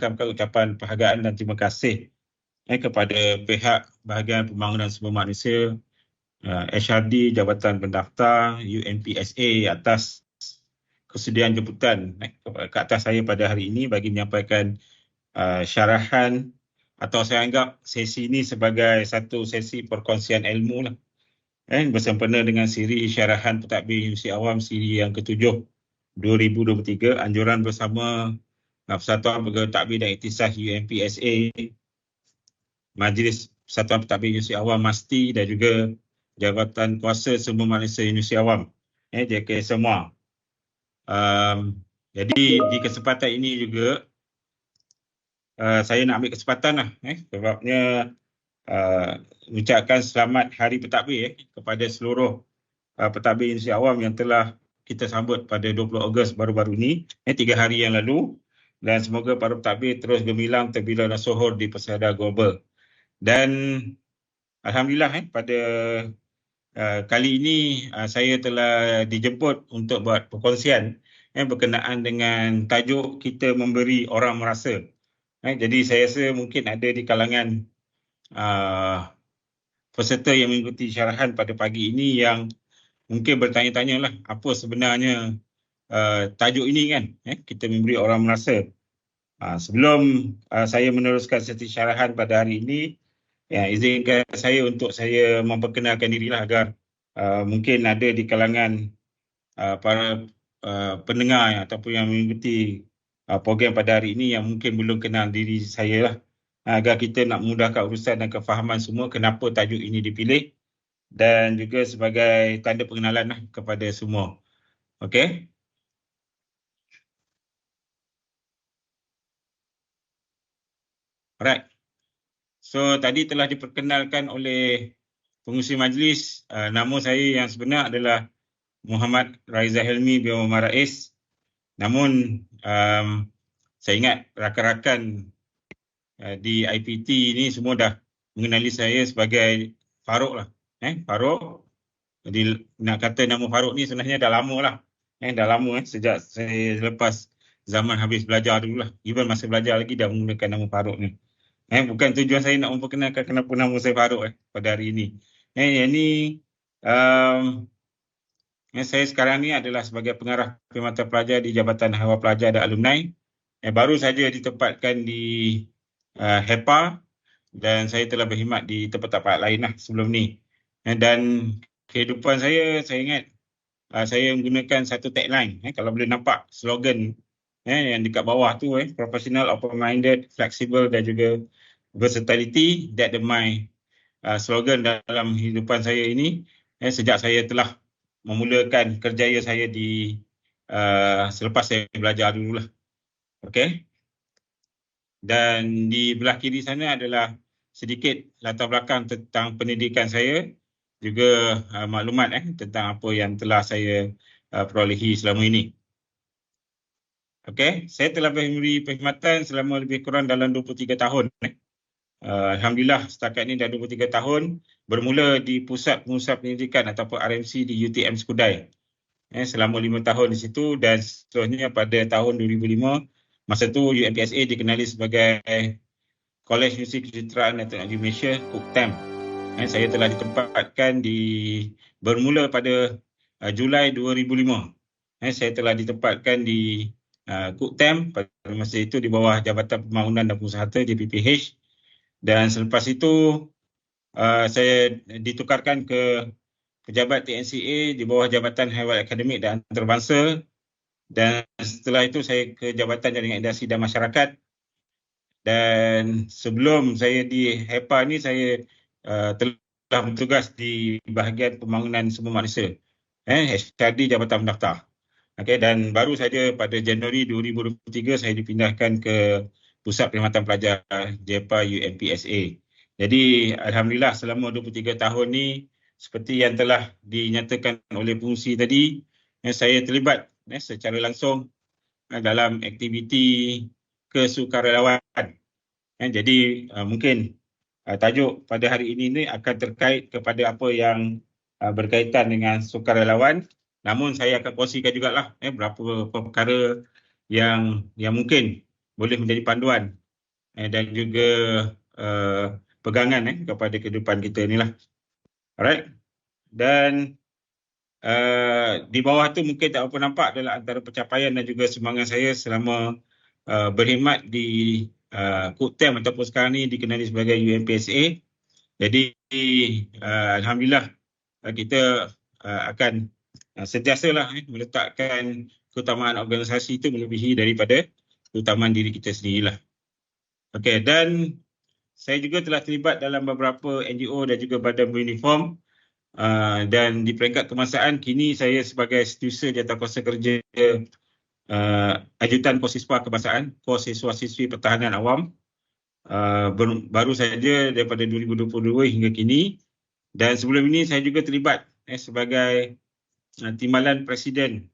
melangkamkan ucapan penghargaan dan terima kasih kepada pihak Bahagian Pembangunan Sumber Manusia, HRD, Jabatan Pendaftar, UNPSA atas kesediaan jemputan ke atas saya pada hari ini bagi menyampaikan syarahan, atau saya anggap sesi ini sebagai satu sesi perkongsian ilmu lah. Bersempena dengan siri syarahan pentadbir Universiti Awam siri yang ke-7 2023, anjuran bersama Persatuan Pegawai Pentadbir dan Iktisad UNPSA, Majlis Persatuan Pentadbir Universiti Awam MASTI dan juga Jabatan Kuasa Sumber Manusia Universiti Awam, JKSMA. Jadi di kesempatan ini juga saya nak ambil kesempatan lah, sebabnya mengucapkan selamat Hari Pentadbir kepada seluruh pentadbir Universiti Awam yang telah kita sambut pada 20 Ogos baru-baru ini, 3 hari yang lalu, dan semoga para pentadbir terus gemilang, terbilang dan sohor di pesada global. Dan alhamdulillah pada kali ini saya telah dijemput untuk buat perkongsian berkenaan dengan tajuk kita memberi orang merasa. Jadi saya rasa mungkin ada di kalangan peserta yang mengikuti syarahan pada pagi ini yang mungkin bertanya-tanya lah apa sebenarnya tajuk ini kan, kita memberi orang merasa. Sebelum saya meneruskan sesi syarahan pada hari ini, izinkan saya untuk saya memperkenalkan dirilah agar mungkin ada di kalangan para pendengar ataupun yang mengikuti program pada hari ini yang mungkin belum kenal diri saya lah, agar kita nak memudahkan urusan dan kefahaman semua kenapa tajuk ini dipilih dan juga sebagai tanda pengenalan lah kepada semua. Okey. Alright. So tadi telah diperkenalkan oleh pengurusi majlis, nama saya yang sebenar adalah Muhammad Raizal Helmi bin Muhammad Rais. Namun saya ingat rakan-rakan di IPT ni semua dah mengenali saya sebagai Farouk lah. Farouk. Jadi nak kata nama Farouk ni sebenarnya dah lama lah. Dah lama sejak saya lepas zaman habis belajar dulu lah. Even masa belajar lagi dah menggunakan nama Farouk ni. Bukan tujuan saya nak memperkenalkan kenapa nama saya Farouk pada hari ini. Yang ni saya sekarang ni adalah sebagai pengarah perkhidmatan pelajar di Jabatan Haiwan Pelajar dan Alumni. Baru saja ditempatkan di HEPA dan saya telah berkhidmat di tempat-tempat lain lah sebelum ni. Dan kehidupan saya ingat saya menggunakan satu tagline. Kalau boleh nampak slogan yang dekat bawah tu, professional, open-minded, flexible dan juga versatility. That my slogan dalam kehidupan saya ini sejak saya telah memulakan kerjaya saya di selepas saya belajar dululah. Okey. Dan di belah kiri sana adalah sedikit latar belakang tentang pendidikan saya, juga maklumat tentang apa yang telah saya perolehi selama ini. Okey, saya telah memberi perkhidmatan selama lebih kurang dalam 23 tahun. Alhamdulillah setakat ini dah 23 tahun, bermula di Pusat Pengurusan Pendidikan ataupun RMC di UTM Skudai. Selama 5 tahun di situ, dan seterusnya pada tahun 2005, masa tu UNPSA dikenali sebagai Kolej Universiti Kejuruteraan dan Teknologi Malaysia, KUKTEM. Saya telah ditempatkan bermula pada Julai 2005. Saya telah ditempatkan di KUKTEM pada masa itu di bawah Jabatan Pembangunan dan Pengusahaan JPPH. Dan selepas itu saya ditukarkan ke pejabat TNCA di bawah Jabatan Haiwan Akademik dan Antarabangsa. Dan setelah itu saya ke Jabatan Jaringan Industri dan Masyarakat. Dan sebelum saya di HEPA ni, saya telah bertugas di Bahagian Pembangunan Sumber Manusia, HRD Jabatan Pendaftar. Okay, dan baru saja pada Januari 2023 saya dipindahkan ke Pusat Perkhidmatan Pelajar JPA UNPSA. Jadi alhamdulillah selama 23 tahun ni, seperti yang telah dinyatakan oleh pengurusi tadi, saya terlibat secara langsung dalam aktiviti kesukarelawan. Jadi mungkin tajuk pada hari ini akan terkait kepada apa yang berkaitan dengan sukarelawan. Namun saya akan kongsikan jugalah beberapa perkara yang mungkin boleh menjadi panduan dan juga pegangan kepada kehidupan kita ni lah. Alright. Dan di bawah tu mungkin tak apa nampak adalah antara pencapaian dan juga semangat saya selama berkhidmat di KUTEM ataupun sekarang ni dikenali sebagai UMPSA. Jadi Alhamdulillah kita akan sentiasalah meletakkan keutamaan organisasi itu melebihi daripada keutamaan diri kita sendirilah. Okey, dan saya juga telah terlibat dalam beberapa NGO dan juga badan beruniform. Dan di peringkat kebangsaan, kini saya sebagai setiausaha Jawatankuasa Kerja Ajutan Kosiswa Kebangsaan, Kos Siswa-Siswi Pertahanan Awam, baru saja daripada 2022 hingga kini. Dan sebelum ini saya juga terlibat sebagai Timbalan Presiden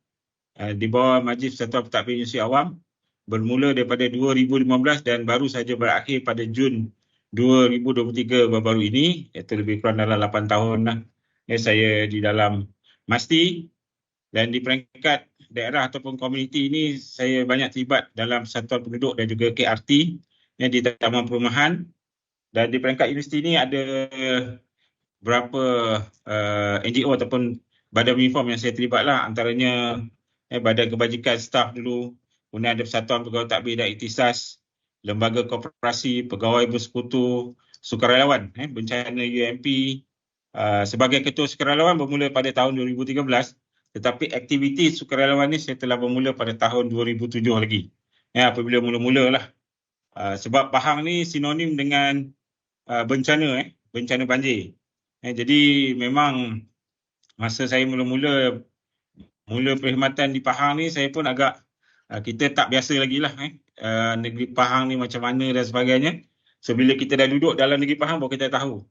di bawah Majlis Persatuan Pentadbir Universiti Awam bermula daripada 2015 dan baru saja berakhir pada Jun 2023 baru-baru ini, iaitu lebih kurang dalam 8 tahun lah. Saya di dalam MASTI dan di peringkat daerah ataupun komuniti ini saya banyak terlibat dalam Satuan Penduduk dan juga KRT di Taman Perumahan. Dan di peringkat universiti ini ada beberapa NGO ataupun badan uniform yang saya terlibat lah, antaranya Badan Kebajikan Staf dulu, kemudian ada Persatuan Pegawai Tadbir dan Ikhtisas, Lembaga Koperasi, Pegawai Bersekutu, Sukarelawan Bencana UMP. Sebagai ketua sukarelawan bermula pada tahun 2013, tetapi aktiviti sukarelawan ni saya telah bermula pada tahun 2007 lagi. Apabila mula-mula lah. Sebab Pahang ni sinonim dengan bencana banjir. Jadi memang masa saya mula perkhidmatan di Pahang ni, saya pun agak kita tak biasa lagi lah negeri Pahang ni macam mana dan sebagainya. So bila kita dah duduk dalam negeri Pahang baru kita tahu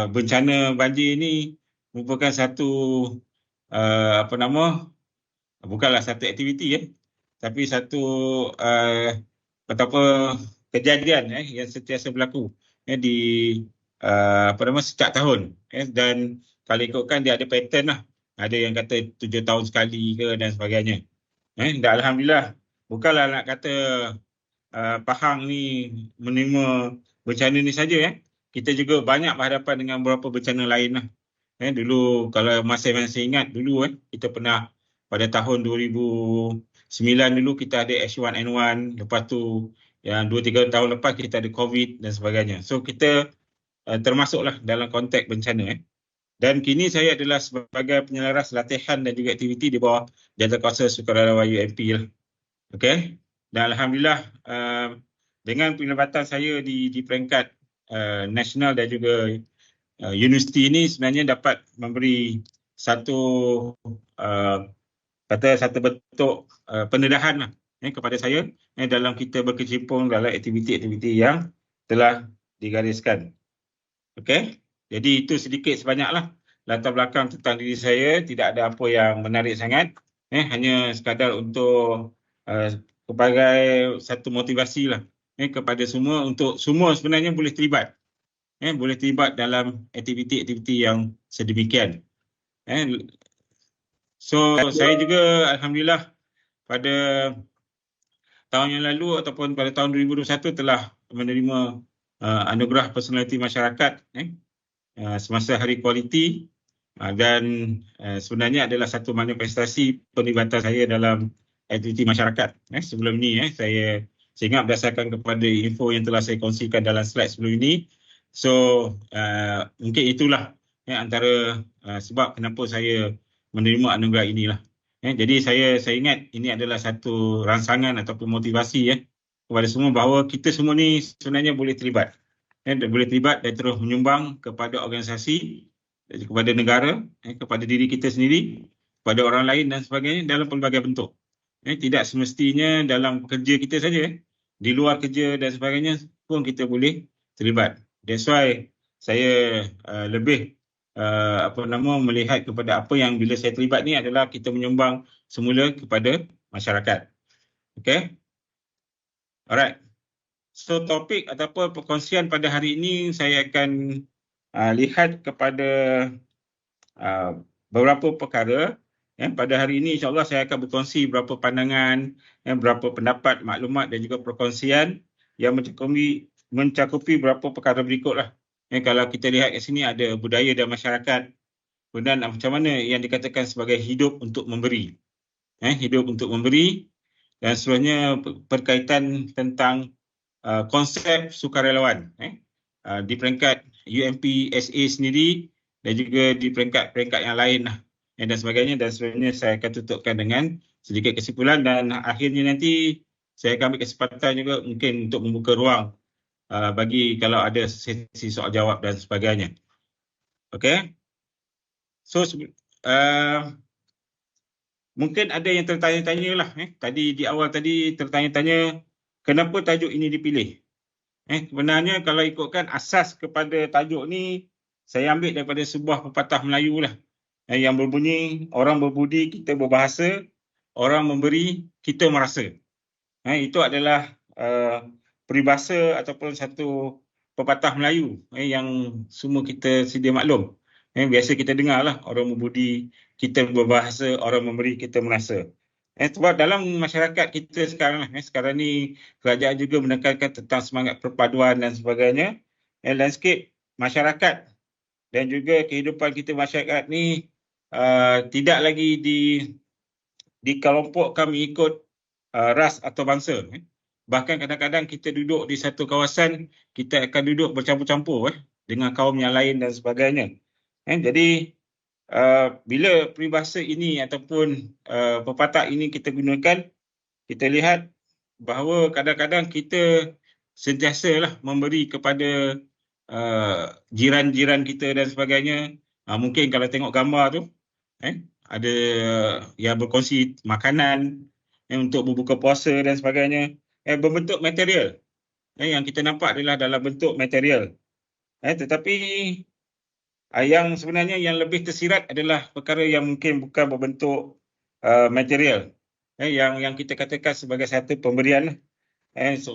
bencana banjir ni merupakan satu bukanlah satu aktiviti tapi satu kejadian yang sentiasa berlaku di setiap tahun dan kalau ikutkan dia ada pattern lah. Ada yang kata 7 tahun sekali ke dan sebagainya. Dan Alhamdulillah, bukanlah nak kata Pahang ni menerima bencana ni saja. Kita juga banyak berhadapan dengan beberapa bencana lain lah. Dulu kalau masih ingat dulu kita pernah pada tahun 2009 dulu kita ada H1N1, lepas tu yang 2-3 tahun lepas kita ada COVID dan sebagainya. So kita termasuklah dalam konteks bencana. Dan kini saya adalah sebagai penyelaras latihan dan juga aktiviti di bawah Jawatankuasa Sukarelawan UMP lah. Okey. Dan Alhamdulillah dengan penglibatan saya di peringkat nasional dan juga universiti ini sebenarnya dapat memberi satu bentuk pendedahan lah kepada saya dalam kita berkecimpung dalam aktiviti-aktiviti yang telah digariskan. Okey. Jadi itu sedikit sebanyaklah latar belakang tentang diri saya. Tidak ada apa yang menarik sangat. Hanya sekadar untuk sebagai satu motivasi lah kepada semua untuk semua sebenarnya boleh terlibat. Boleh terlibat dalam aktiviti-aktiviti yang sedemikian. So saya juga Alhamdulillah pada tahun yang lalu ataupun pada tahun 2021 telah menerima anugerah personaliti masyarakat semasa Hari Kualiti dan sebenarnya adalah satu manifestasi penlibatan saya dalam aktiviti masyarakat. Sebelum ni saya ingat berdasarkan kepada info yang telah saya kongsikan dalam slide sebelum ini. So mungkin itulah antara sebab kenapa saya menerima anugerah inilah. Jadi saya ingat ini adalah satu rangsangan ataupun motivasi kepada semua bahawa kita semua ni sebenarnya boleh terlibat. Boleh terlibat dan terus menyumbang kepada organisasi, kepada negara, kepada diri kita sendiri, kepada orang lain dan sebagainya dalam pelbagai bentuk. Tidak semestinya dalam kerja kita saja. Di luar kerja dan sebagainya pun kita boleh terlibat. That's why saya lebih melihat kepada apa yang bila saya terlibat ni adalah kita menyumbang semula kepada masyarakat. Okay? Alright. So topik ataupun perkongsian pada hari ini saya akan lihat kepada beberapa perkara Pada hari ini insya-Allah saya akan berkongsi beberapa pandangan, beberapa pendapat, maklumat dan juga perkongsian yang mencakupi beberapa perkara berikutlah. Kalau kita lihat kat sini ada budaya dan masyarakat, kemudian macam mana yang dikatakan sebagai hidup untuk memberi. Hidup untuk memberi dan seterusnya berkaitan tentang konsep sukarelawan di peringkat UMPSA sendiri dan juga di peringkat-peringkat yang lain dan sebagainya, dan sebenarnya saya akan tutupkan dengan sedikit kesimpulan dan akhirnya nanti saya akan ambil kesempatan juga mungkin untuk membuka ruang bagi kalau ada sesi soal jawab dan sebagainya. Okey. So mungkin ada yang tertanya-tanya lah tadi di awal tadi tertanya-tanya kenapa tajuk ini dipilih. Sebenarnya kalau ikutkan asas kepada tajuk ni, saya ambil daripada sebuah pepatah Melayu lah yang berbunyi, orang berbudi kita berbahasa, orang memberi kita merasa. Itu adalah peribahasa ataupun satu pepatah Melayu yang semua kita sedia maklum. Biasa kita dengar lah, orang berbudi kita berbahasa, orang memberi kita merasa. Sebab dalam masyarakat kita sekarang ni kerajaan juga menekankan tentang semangat perpaduan dan sebagainya. Landscape masyarakat dan juga kehidupan kita masyarakat ni tidak lagi dikelompokkan mengikut ras atau bangsa. Bahkan kadang-kadang kita duduk di satu kawasan, kita akan duduk bercampur-campur dengan kaum yang lain dan sebagainya. Jadi bila peribahasa ini ataupun pepatah ini kita gunakan, kita lihat bahawa kadang-kadang kita sentiasalah memberi kepada jiran-jiran kita dan sebagainya. Mungkin kalau tengok gambar tu, ada yang berkongsi makanan untuk berbuka puasa dan sebagainya, berbentuk material. Yang kita nampak adalah dalam bentuk material. Tetapi yang sebenarnya yang lebih tersirat adalah perkara yang mungkin bukan berbentuk material. Yang kita katakan sebagai satu pemberian.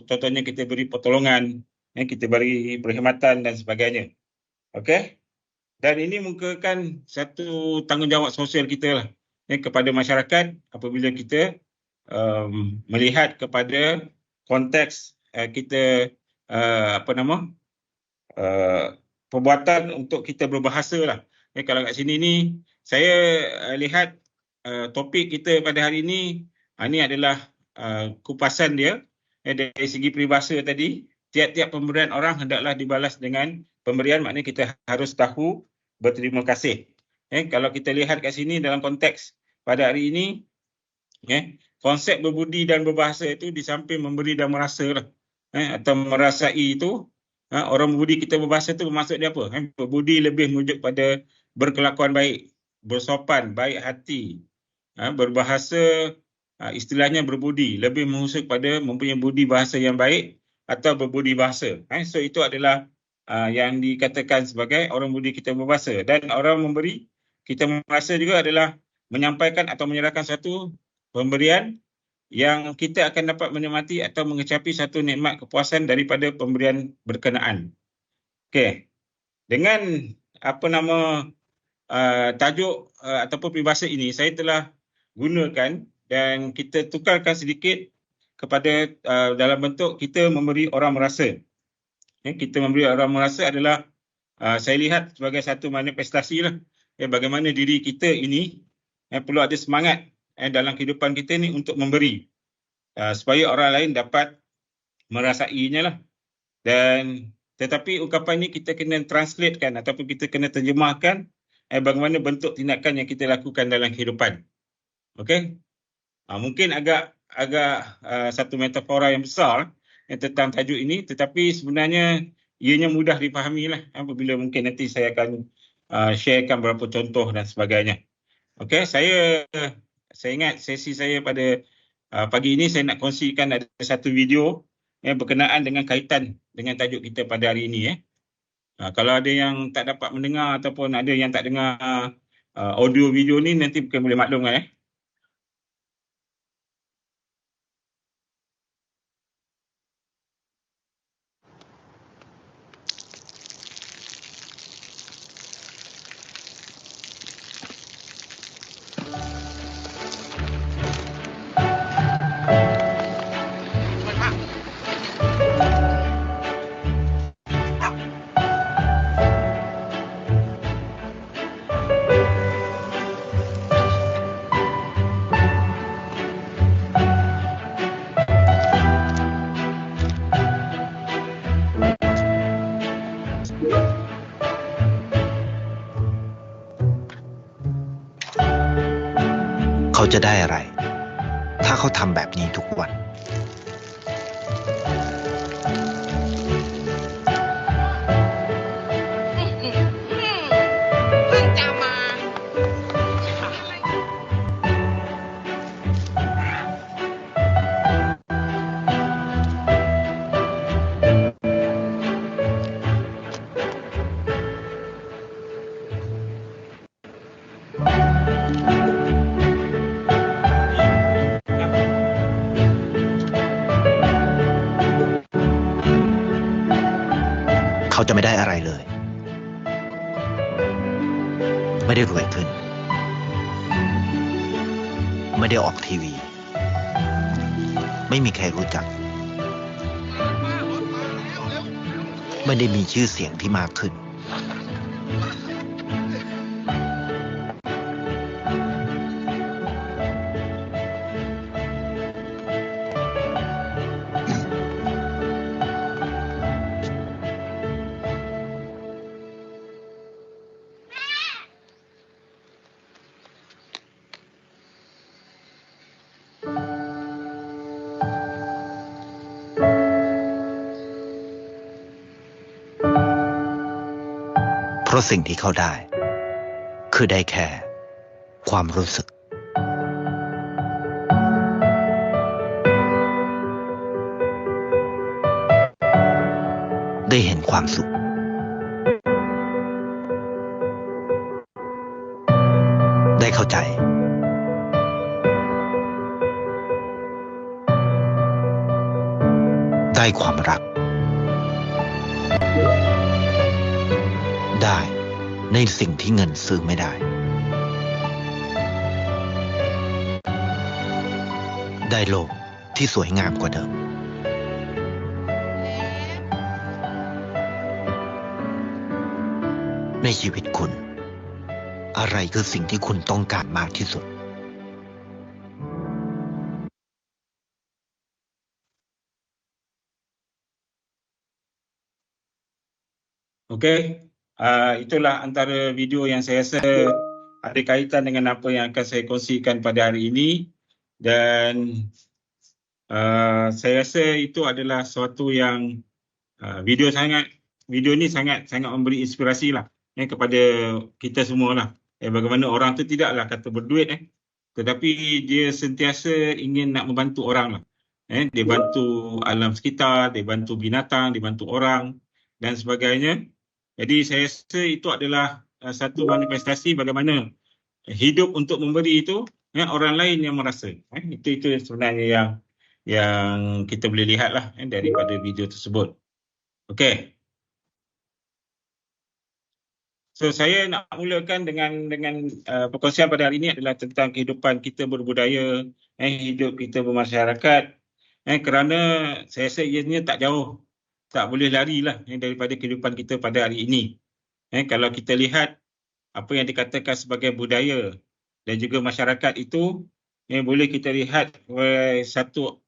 Contohnya kita beri pertolongan, kita beri perkhidmatan dan sebagainya. Okey? Dan ini merupakan satu tanggungjawab sosial kita lah, kepada masyarakat apabila kita melihat kepada konteks kita perbuatan untuk kita berbahasa lah. Kalau kat sini ni, saya lihat topik kita pada hari ini, ini adalah kupasan dia. Dari segi peribahasa tadi, tiap-tiap pemberian orang hendaklah dibalas dengan pemberian, maknanya kita harus tahu berterima kasih. Kalau kita lihat kat sini dalam konteks pada hari ini, konsep berbudi dan berbahasa itu di samping memberi dan merasa lah, atau merasai itu, orang berbudi kita berbahasa itu bermaksud dia apa? Berbudi lebih merujuk pada berkelakuan baik, bersopan, baik hati. Berbahasa, istilahnya berbudi, lebih menghusuk pada mempunyai budi bahasa yang baik atau berbudi bahasa. So itu adalah yang dikatakan sebagai orang budi kita berbahasa. Dan orang memberi kita merasa juga adalah menyampaikan atau menyerahkan satu pemberian yang kita akan dapat menikmati atau mengecapi satu nikmat kepuasan daripada pemberian berkenaan. Okey. Dengan tajuk ataupun peribahasa ini saya telah gunakan dan kita tukarkan sedikit kepada dalam bentuk kita memberi orang merasa. Kita memberi orang merasa adalah saya lihat sebagai satu manifestasi lah, bagaimana diri kita ini perlu ada semangat dalam kehidupan kita ni untuk memberi supaya orang lain dapat merasainya lah. Dan tetapi ungkapan ini kita kena translatekan ataupun kita kena terjemahkan bagaimana bentuk tindakan yang kita lakukan dalam kehidupan. Okey? Mungkin agak satu metafora yang besar tentang tajuk ini, tetapi sebenarnya ianya mudah dipahami lah apabila mungkin nanti saya akan sharekan beberapa contoh dan sebagainya. Okey, saya ingat sesi saya pada pagi ini saya nak kongsikan ada satu video berkenaan dengan kaitan dengan tajuk kita pada hari ini. Kalau ada yang tak dapat mendengar ataupun ada yang tak dengar audio video ni, nanti mungkin boleh maklumkan. จะได้อะไรถ้าเขาทำแบบนี้ทุกวันเขาจะไม่ได้อะไรเลยไม่ได้รวยขึ้นไม่ได้ออกทีวีไม่มีใครรู้จักไม่ได้มีชื่อเสียงที่มากขึ้นเพราะสิ่งที่เขาได้คือได้แค่ความรู้สึกได้เห็นความสุขได้เข้าใจได้ความรักได้ในสิ่งที่เงินซื้อไม่ได้ได้โลกที่สวยงามกว่าเดิมในชีวิตคุณอะไรคือสิ่งที่คุณต้องการมากที่สุดOkey, itulah antara video yang saya rasa ada kaitan dengan apa yang akan saya kongsikan pada hari ini dan saya rasa itu adalah sesuatu yang video ni sangat memberi inspirasi lah kepada kita semua lah. Bagaimana orang tu tidaklah kata berduit tetapi dia sentiasa ingin nak membantu orang lah. Dia bantu alam sekitar, dia bantu binatang, dia bantu orang dan sebagainya. Jadi saya rasa itu adalah satu manifestasi bagaimana hidup untuk memberi itu orang lain yang merasa. Itu sebenarnya yang kita boleh lihatlah daripada video tersebut. Okey. So saya nak mulakan dengan perkongsian pada hari ini adalah tentang kehidupan kita berbudaya, hidup kita bermasyarakat. Kerana saya rasa ianya tak jauh, tak boleh larilah daripada kehidupan kita pada hari ini. Kalau kita lihat apa yang dikatakan sebagai budaya dan juga masyarakat itu, boleh kita lihat satu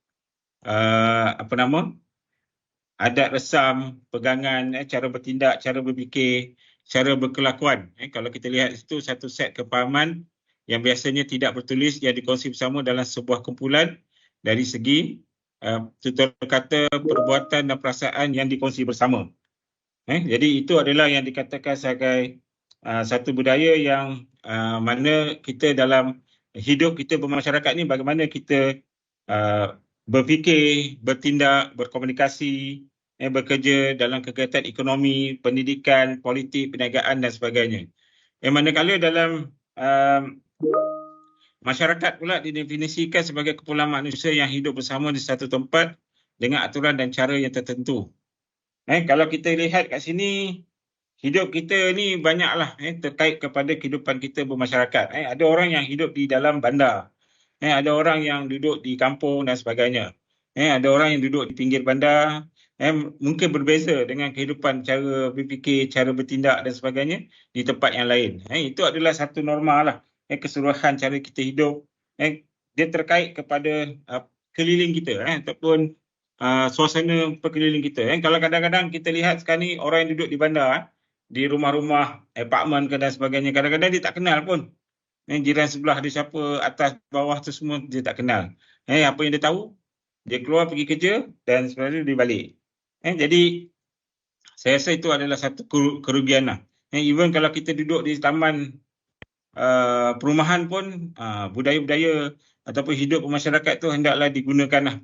adat resam, pegangan, cara bertindak, cara berfikir, cara berkelakuan. Kalau kita lihat itu satu set kefahaman yang biasanya tidak bertulis yang dikongsi bersama dalam sebuah kumpulan dari segi tutur kata, perbuatan dan perasaan yang dikongsi bersama. Jadi itu adalah yang dikatakan sebagai satu budaya yang mana kita dalam hidup kita bermasyarakat ni bagaimana kita berfikir, bertindak, berkomunikasi, bekerja dalam kegiatan ekonomi, pendidikan, politik, perniagaan dan sebagainya. Manakala dalam masyarakat pula didefinisikan sebagai kumpulan manusia yang hidup bersama di satu tempat dengan aturan dan cara yang tertentu. Kalau kita lihat kat sini, hidup kita ni banyaklah terkait kepada kehidupan kita bermasyarakat. Ada orang yang hidup di dalam bandar. Ada orang yang duduk di kampung dan sebagainya. Ada orang yang duduk di pinggir bandar. Mungkin berbeza dengan kehidupan cara berfikir, cara bertindak dan sebagainya di tempat yang lain. Itu adalah satu norma lah. Keseluruhan cara kita hidup. Dia terkait kepada keliling kita ataupun suasana perkeliling kita. Kalau kadang-kadang kita lihat sekarang ni orang yang duduk di bandar, di rumah-rumah, apartmen dan sebagainya, kadang-kadang dia tak kenal pun Jiran sebelah dia siapa, atas bawah tu semua dia tak kenal. Apa yang dia tahu, dia keluar pergi kerja dan sebenarnya dia balik. Jadi saya rasa itu adalah satu kerugian lah. Even kalau kita duduk di taman perumahan pun, budaya-budaya ataupun hidup masyarakat tu hendaklah digunakan lah.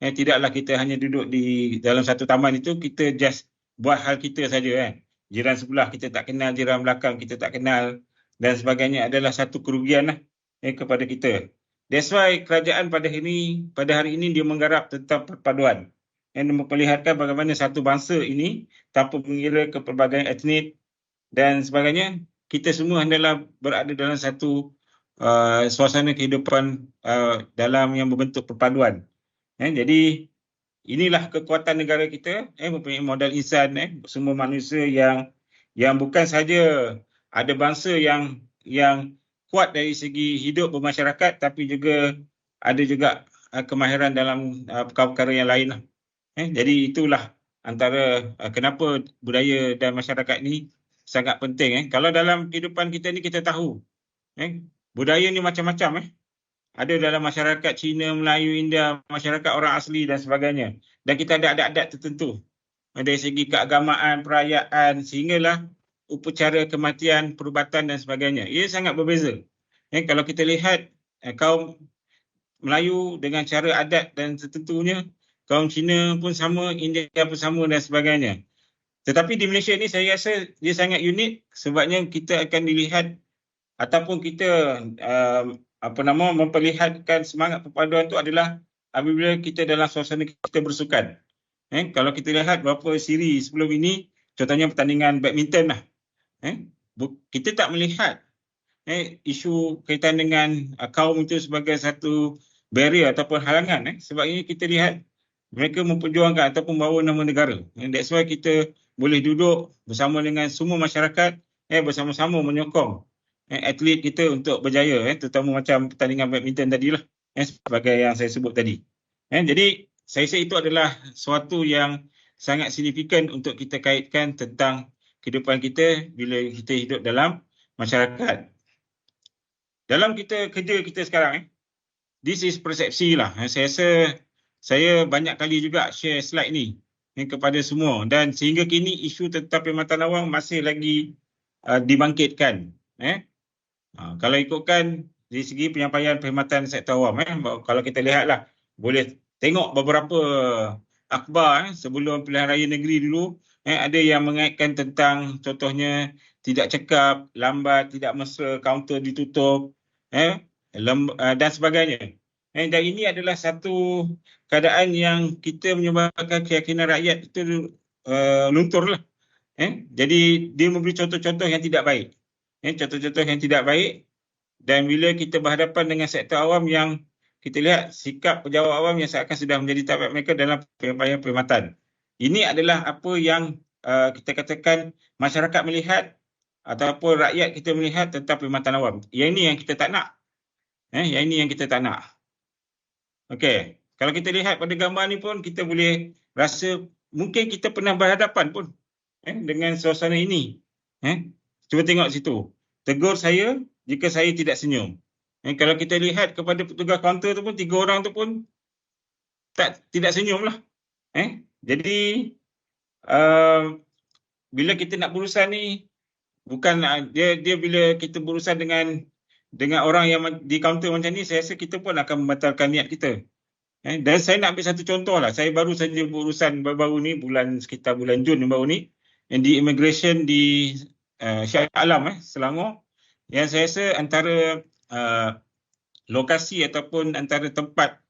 Tidaklah kita hanya duduk di dalam satu taman itu, kita just buat hal kita saja. Jiran sebelah kita tak kenal, jiran belakang kita tak kenal dan sebagainya adalah satu kerugian lah kepada kita. That's why kerajaan pada hari ini dia menggarap tentang perpaduan yang memperlihatkan bagaimana satu bangsa ini tanpa mengira kepelbagaian etnik dan sebagainya, kita semua hendaklah berada dalam satu suasana kehidupan dalam yang berbentuk perpaduan. Jadi inilah kekuatan negara kita, mempunyai modal insan, semua manusia yang bukan saja ada bangsa yang kuat dari segi hidup bermasyarakat, tapi juga ada juga kemahiran dalam perkara-perkara yang lain lah. Jadi itulah antara kenapa budaya dan masyarakat ni sangat penting. Kalau dalam kehidupan kita ni kita tahu, budaya ni macam-macam. Ada dalam masyarakat Cina, Melayu, India, masyarakat orang asli dan sebagainya. Dan kita ada adat-adat tertentu. Dari segi keagamaan, perayaan, sehinggalah upacara kematian, perubatan dan sebagainya. Ia sangat berbeza. Kalau kita lihat kaum Melayu dengan cara adat dan tertentunya, kaum Cina pun sama, India pun sama dan sebagainya. Tetapi di Malaysia ni saya rasa dia sangat unik sebabnya kita akan dilihat ataupun kita memperlihatkan semangat perpaduan itu adalah apabila kita dalam suasana kita bersukan. Kalau kita lihat beberapa siri sebelum ini, contohnya pertandingan badminton lah. Kita tak melihat isu kaitan dengan kaum itu sebagai satu barrier ataupun halangan. Sebab ini kita lihat mereka memperjuangkan ataupun bawa nama negara. That's why kita boleh duduk bersama dengan semua masyarakat, bersama-sama menyokong atlet kita untuk berjaya, terutama macam pertandingan badminton tadilah, sebagai yang saya sebut tadi. Jadi saya rasa itu adalah suatu yang sangat signifikan untuk kita kaitkan tentang kehidupan kita bila kita hidup dalam masyarakat. Dalam kerja kita sekarang, this is persepsi lah. Saya rasa saya banyak kali juga share slide ni kepada semua dan sehingga kini isu tentang perkhidmatan awam masih lagi dibangkitkan. Kalau ikutkan dari segi penyampaian perkhidmatan sektor awam, kalau kita lihatlah, boleh tengok beberapa akhbar sebelum pilihan raya negeri dulu, ada yang mengaitkan tentang contohnya tidak cekap, lambat, tidak mesra, kaunter ditutup, dan sebagainya. Dan ini adalah satu keadaan yang kita menyebabkan keyakinan rakyat itu lunturlah. Jadi dia memberi contoh-contoh yang tidak baik. Contoh-contoh yang tidak baik, dan bila kita berhadapan dengan sektor awam yang kita lihat sikap pejabat awam yang seakan sudah menjadi tabiat mereka dalam penyampaian perkhidmatan. Ini adalah apa yang kita katakan masyarakat melihat ataupun rakyat kita melihat tentang perkhidmatan awam. Yang ini yang kita tak nak. Yang ini yang kita tak nak. Okey, kalau kita lihat pada gambar ni pun kita boleh rasa mungkin kita pernah berhadapan pun dengan suasana ini. Cuba tengok situ. Tegur saya jika saya tidak senyum. Kalau kita lihat kepada petugas kaunter tu pun, 3 orang tu pun tidak senyum lah. Jadi bila kita nak berurusan ni, bukan dia bila kita berurusan dengan orang yang di kaunter macam ni, saya rasa kita pun akan membatalkan niat kita. Dan saya nak ambil satu contoh lah. Saya baru saja berurusan baru-baru ni, sekitar bulan Jun baru ni, di immigration di Shah Alam, Selangor, yang saya rasa antara lokasi ataupun antara tempat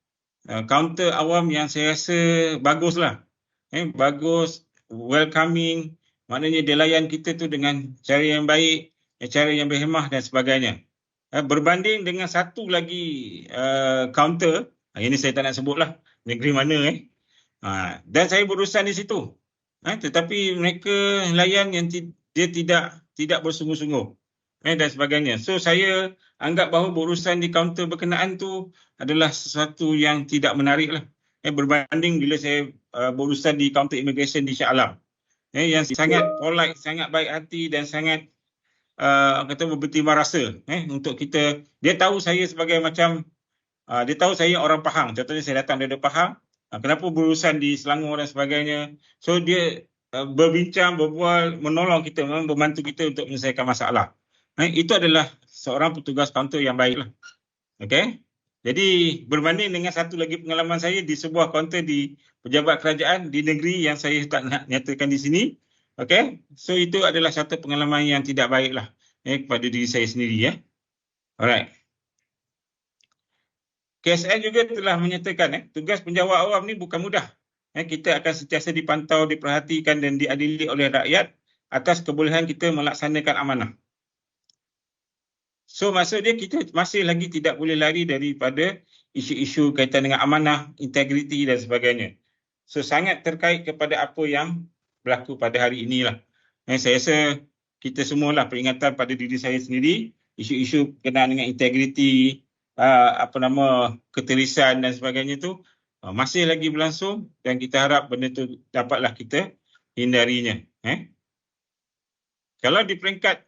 kaunter awam yang saya rasa baguslah. Bagus, welcoming, maknanya dia layan kita tu dengan cara yang baik, cara yang berhemah dan sebagainya. Berbanding dengan satu lagi kaunter, ini saya tak nak sebutlah negeri mana, dan saya berurusan di situ. Tetapi mereka layan yang dia tidak bersungguh-sungguh dan sebagainya. So saya anggap bahawa berurusan di kaunter berkenaan tu adalah sesuatu yang tidak menarik lah. Berbanding bila saya berurusan di kaunter immigration di Shah Alam. Yang sangat polite, sangat baik hati dan sangat kata bertimbang rasa untuk kita. Dia tahu saya sebagai macam dia tahu saya orang Pahang. Contohnya saya datang dari Pahang, kenapa berurusan di Selangor dan sebagainya. So dia berbincang, berbual, menolong kita, membantu kita untuk menyelesaikan masalah. Itu adalah seorang petugas kaunter yang baiklah. Okey. Jadi berbanding dengan satu lagi pengalaman saya di sebuah kaunter di pejabat kerajaan di negeri yang saya tak nak nyatakan di sini. Okey. So itu adalah satu pengalaman yang tidak baiklah kepada diri saya sendiri ya. Alright. KSN juga telah menyatakan tugas penjawat awam ni bukan mudah. Kita akan sentiasa dipantau, diperhatikan dan diadili oleh rakyat atas kebolehan kita melaksanakan amanah. So maksudnya kita masih lagi tidak boleh lari daripada isu-isu kaitan dengan amanah, integriti dan sebagainya. So sangat terkait kepada apa yang berlaku pada hari inilah. Saya rasa kita semualah peringatan pada diri saya sendiri, isu-isu berkenaan dengan integriti, keterisan dan sebagainya tu masih lagi berlangsung dan kita harap benda tu dapatlah kita hindarinya. Kalau di peringkat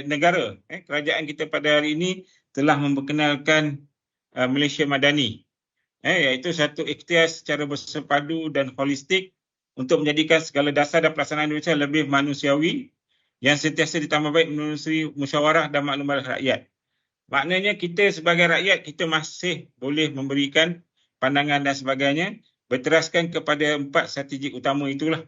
negara, kerajaan kita pada hari ini telah memperkenalkan Malaysia Madani, iaitu satu ikhtiar secara bersepadu dan holistik untuk menjadikan segala dasar dan pelaksanaan Indonesia lebih manusiawi yang sentiasa ditambah baik menerusi musyawarah dan maklumat rakyat. Maknanya kita sebagai rakyat, kita masih boleh memberikan pandangan dan sebagainya berteraskan kepada 4 strategi utama itulah.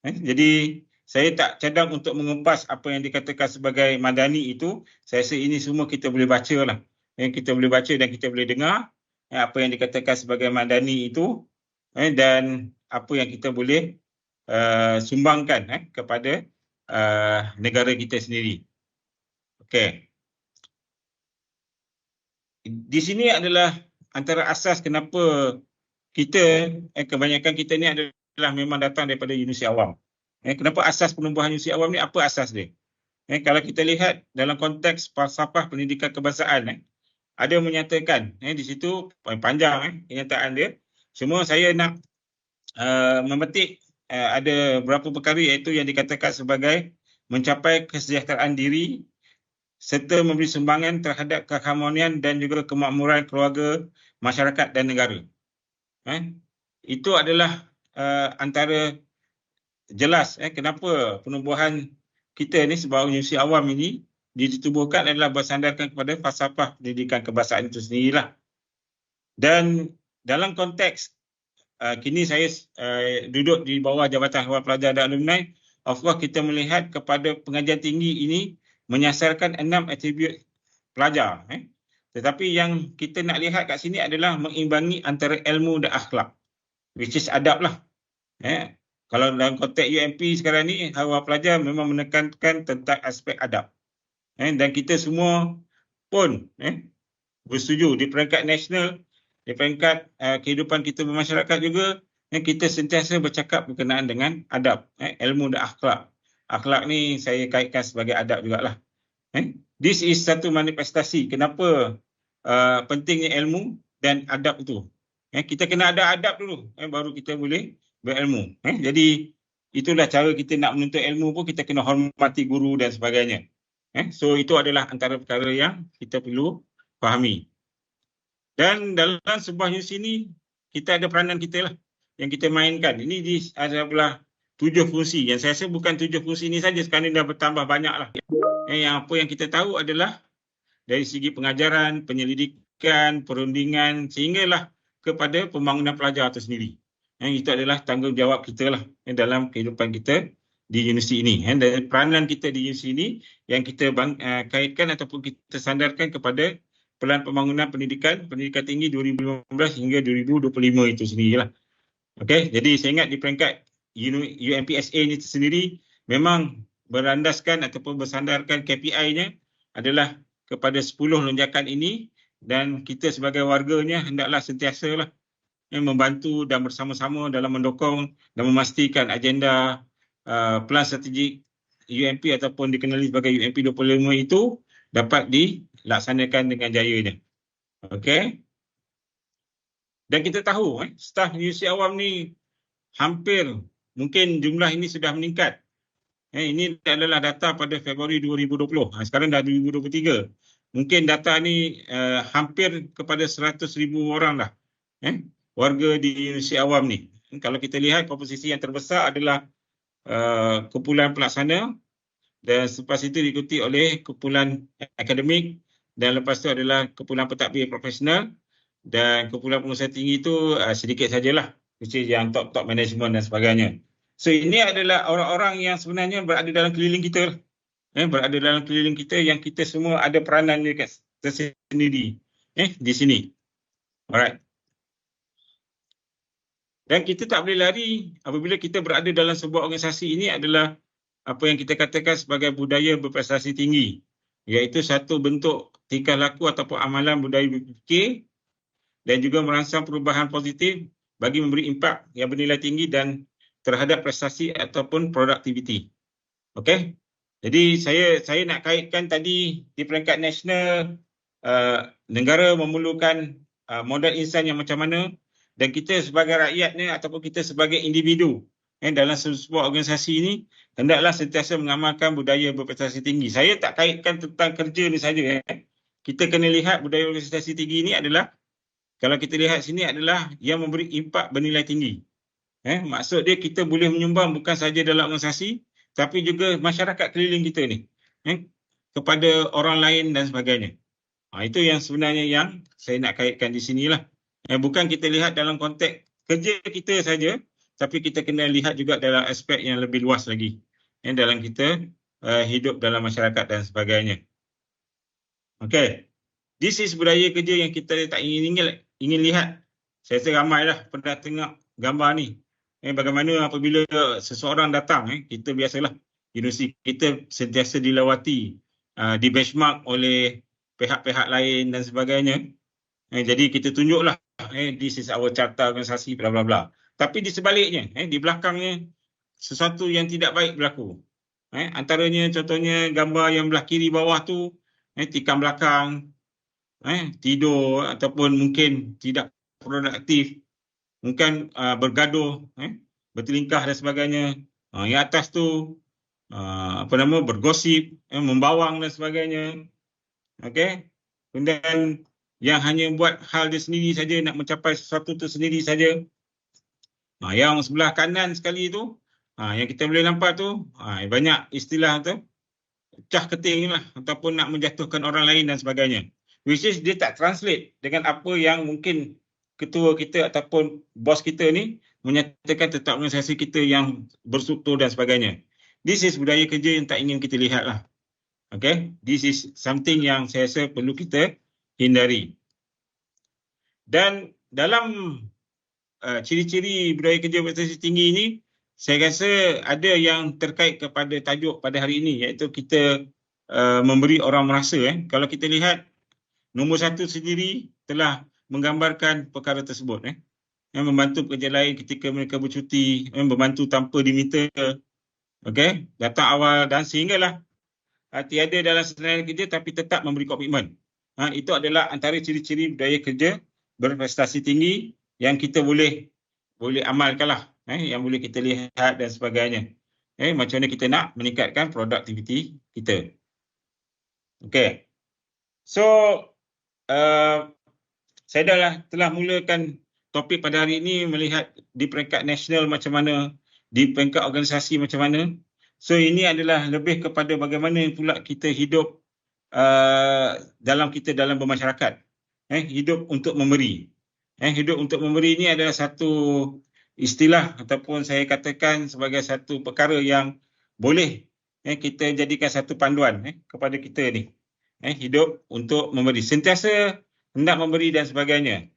Jadi saya tak cadang untuk mengupas apa yang dikatakan sebagai madani itu. Saya rasa ini semua kita boleh baca lah. Kita boleh baca dan kita boleh dengar apa yang dikatakan sebagai madani itu dan apa yang kita boleh sumbangkan kepada negara kita sendiri. Okey. Di sini adalah antara asas kenapa kita, kebanyakan kita ni adalah memang datang daripada universiti awam. Kenapa asas penubuhan universiti awam ni, apa asas dia? Kalau kita lihat dalam konteks falsafah pendidikan kebangsaan, ada menyatakan, di situ panjang kenyataan dia. Cuma saya nak memetik ada beberapa perkara iaitu yang dikatakan sebagai mencapai kesejahteraan diri serta memberi sumbangan terhadap keharmonian dan juga kemakmuran keluarga, masyarakat dan negara. Itu adalah antara jelas kenapa penubuhan kita ni sebagai universiti awam ini ditubuhkan adalah bersandarkan kepada falsafah pendidikan kebangsaan itu sendirilah. Dan dalam konteks kini saya duduk di bawah Jabatan Hawal Pelajar dan Alumni, of course kita melihat kepada pengajian tinggi ini menyasarkan 6 atribut pelajar. Tetapi yang kita nak lihat kat sini adalah mengimbangi antara ilmu dan akhlak, which is adab lah. Kalau dalam konteks UMP sekarang ni, Hawal Pelajar memang menekankan tentang aspek adab. Dan kita semua pun bersetuju di peringkat nasional, di peringkat kehidupan kita bermasyarakat juga, kita sentiasa bercakap berkenaan dengan adab, ilmu dan akhlak. Akhlak ni saya kaitkan sebagai adab jugalah. This is satu manifestasi kenapa pentingnya ilmu dan adab itu. Kita kena ada adab dulu, baru kita boleh berilmu. Jadi itulah cara kita nak menuntut ilmu pun, kita kena hormati guru dan sebagainya. So itu adalah antara perkara yang kita perlu fahami. Dan dalam sebuah universiti ini, kita ada peranan kita lah yang kita mainkan. Ini adalah 7 fungsi. Yang saya rasa bukan 7 fungsi ini saja, sekarang ini dah bertambah banyak lah. Yang apa yang kita tahu adalah dari segi pengajaran, penyelidikan, perundingan, sehinggalah kepada pembangunan pelajar itu sendiri. Itu adalah tanggungjawab kita lah dalam kehidupan kita di universiti ini. Dan peranan kita di universiti ini yang kita kaitkan ataupun kita sandarkan kepada Pelan Pembangunan Pendidikan Tinggi 2015 hingga 2025 itu sendirilah. Okey, jadi saya ingat di peringkat UMPSA ini sendiri memang berlandaskan ataupun bersandarkan KPI-nya adalah kepada 10 lonjakan ini, dan kita sebagai warganya hendaklah sentiasalah membantu dan bersama-sama dalam mendukung dan memastikan agenda Pelan Strategik UMP ataupun dikenali sebagai UMP 25 itu dapat dilaksanakan dengan jayanya. Okey. Dan kita tahu staf universiti awam ni hampir, mungkin jumlah ini sudah meningkat. Ini adalah data pada Februari 2020. Sekarang dah 2023. Mungkin data ni hampir kepada 100,000 orang dah. Warga di Indonesia awam ni. Kalau kita lihat komposisi yang terbesar adalah kumpulan pelaksana dan selepas itu diikuti oleh kumpulan akademik dan lepas itu adalah kumpulan pentadbir profesional dan kumpulan pengusaha tinggi itu sedikit sajalah, which is yang top management dan sebagainya. So ini adalah orang-orang yang sebenarnya berada dalam keliling kita. Berada dalam keliling kita yang kita semua ada peranan dekat tersendiri di sini. Alright. Dan kita tak boleh lari apabila kita berada dalam sebuah organisasi. Ini adalah apa yang kita katakan sebagai budaya berprestasi tinggi, iaitu satu bentuk tingkah laku ataupun amalan budaya berfikir dan juga merangsang perubahan positif bagi memberi impak yang bernilai tinggi dan terhadap prestasi ataupun produktiviti. Okey. Jadi saya nak kaitkan tadi di peringkat nasional, negara memerlukan modal insan yang macam mana, dan kita sebagai rakyatnya ataupun kita sebagai individu dalam sebuah organisasi ini hendaklah sentiasa mengamalkan budaya berprestasi tinggi. Saya tak kaitkan tentang kerja ni saja. Kita kena lihat budaya berprestasi tinggi ini adalah, kalau kita lihat sini adalah yang memberi impak bernilai tinggi. Maksud dia kita boleh menyumbang bukan saja dalam organisasi tapi juga masyarakat keliling kita ni, kepada orang lain dan sebagainya. Itu yang sebenarnya yang saya nak kaitkan di sinilah. Bukan kita lihat dalam konteks kerja kita saja, tapi kita kena lihat juga dalam aspek yang lebih luas lagi, dalam kita hidup dalam masyarakat dan sebagainya. Okey. This is budaya kerja yang kita tak ingin lihat. Saya rasa ramailah pernah tengok gambar ni. Bagaimana apabila seseorang datang, kita biasalah universiti kita sentiasa dilawati, di benchmark oleh pihak-pihak lain dan sebagainya. Jadi kita tunjuklah, this is our carta organisasi, bla bla bla. Tapi di sebaliknya, di belakangnya sesuatu yang tidak baik berlaku. Antaranya contohnya gambar yang belah kiri bawah tu, tikam belakang, tidur ataupun mungkin tidak produktif, mungkin bergaduh, bertelingkah dan sebagainya. Yang atas tu bergosip, membawang dan sebagainya. Okey. Kemudian yang hanya buat hal dia sendiri saja, nak mencapai sesuatu tu sendiri saja. Yang sebelah kanan sekali tu, yang kita boleh nampak tu, banyak istilah tu, pecah keting lah, ataupun nak menjatuhkan orang lain dan sebagainya. Which is dia tak translate dengan apa yang mungkin ketua kita ataupun bos kita ni menyatakan tentang organisasi kita yang berstruktur dan sebagainya. This is budaya kerja yang tak ingin kita lihat lah. Okay? This is something yang saya rasa perlu kita hindari. Dan dalam ciri-ciri budaya kerja berprestasi tinggi ini, saya rasa ada yang terkait kepada tajuk pada hari ini, iaitu kita memberi orang merasa. Kalau kita lihat, nombor 1 sendiri telah menggambarkan perkara tersebut. Membantu pekerja lain ketika mereka bercuti, membantu tanpa diminta. Okay? Datang awal dan sehinggalah tiada dalam senarai kerja tapi tetap memberi komitmen. Itu adalah antara ciri-ciri budaya kerja berprestasi tinggi yang kita boleh amalkanlah, yang boleh kita lihat dan sebagainya. Macam mana kita nak meningkatkan produktiviti kita. Okey. So saya telah mulakan topik pada hari ini melihat di peringkat nasional macam mana, di peringkat organisasi macam mana. So ini adalah lebih kepada bagaimana pula kita hidup dalam bermasyarakat. Hidup untuk memberi. Hidup untuk memberi ini adalah satu istilah ataupun saya katakan sebagai satu perkara yang boleh kita jadikan satu panduan kepada kita ni. Hidup untuk memberi. Sentiasa hendak memberi dan sebagainya.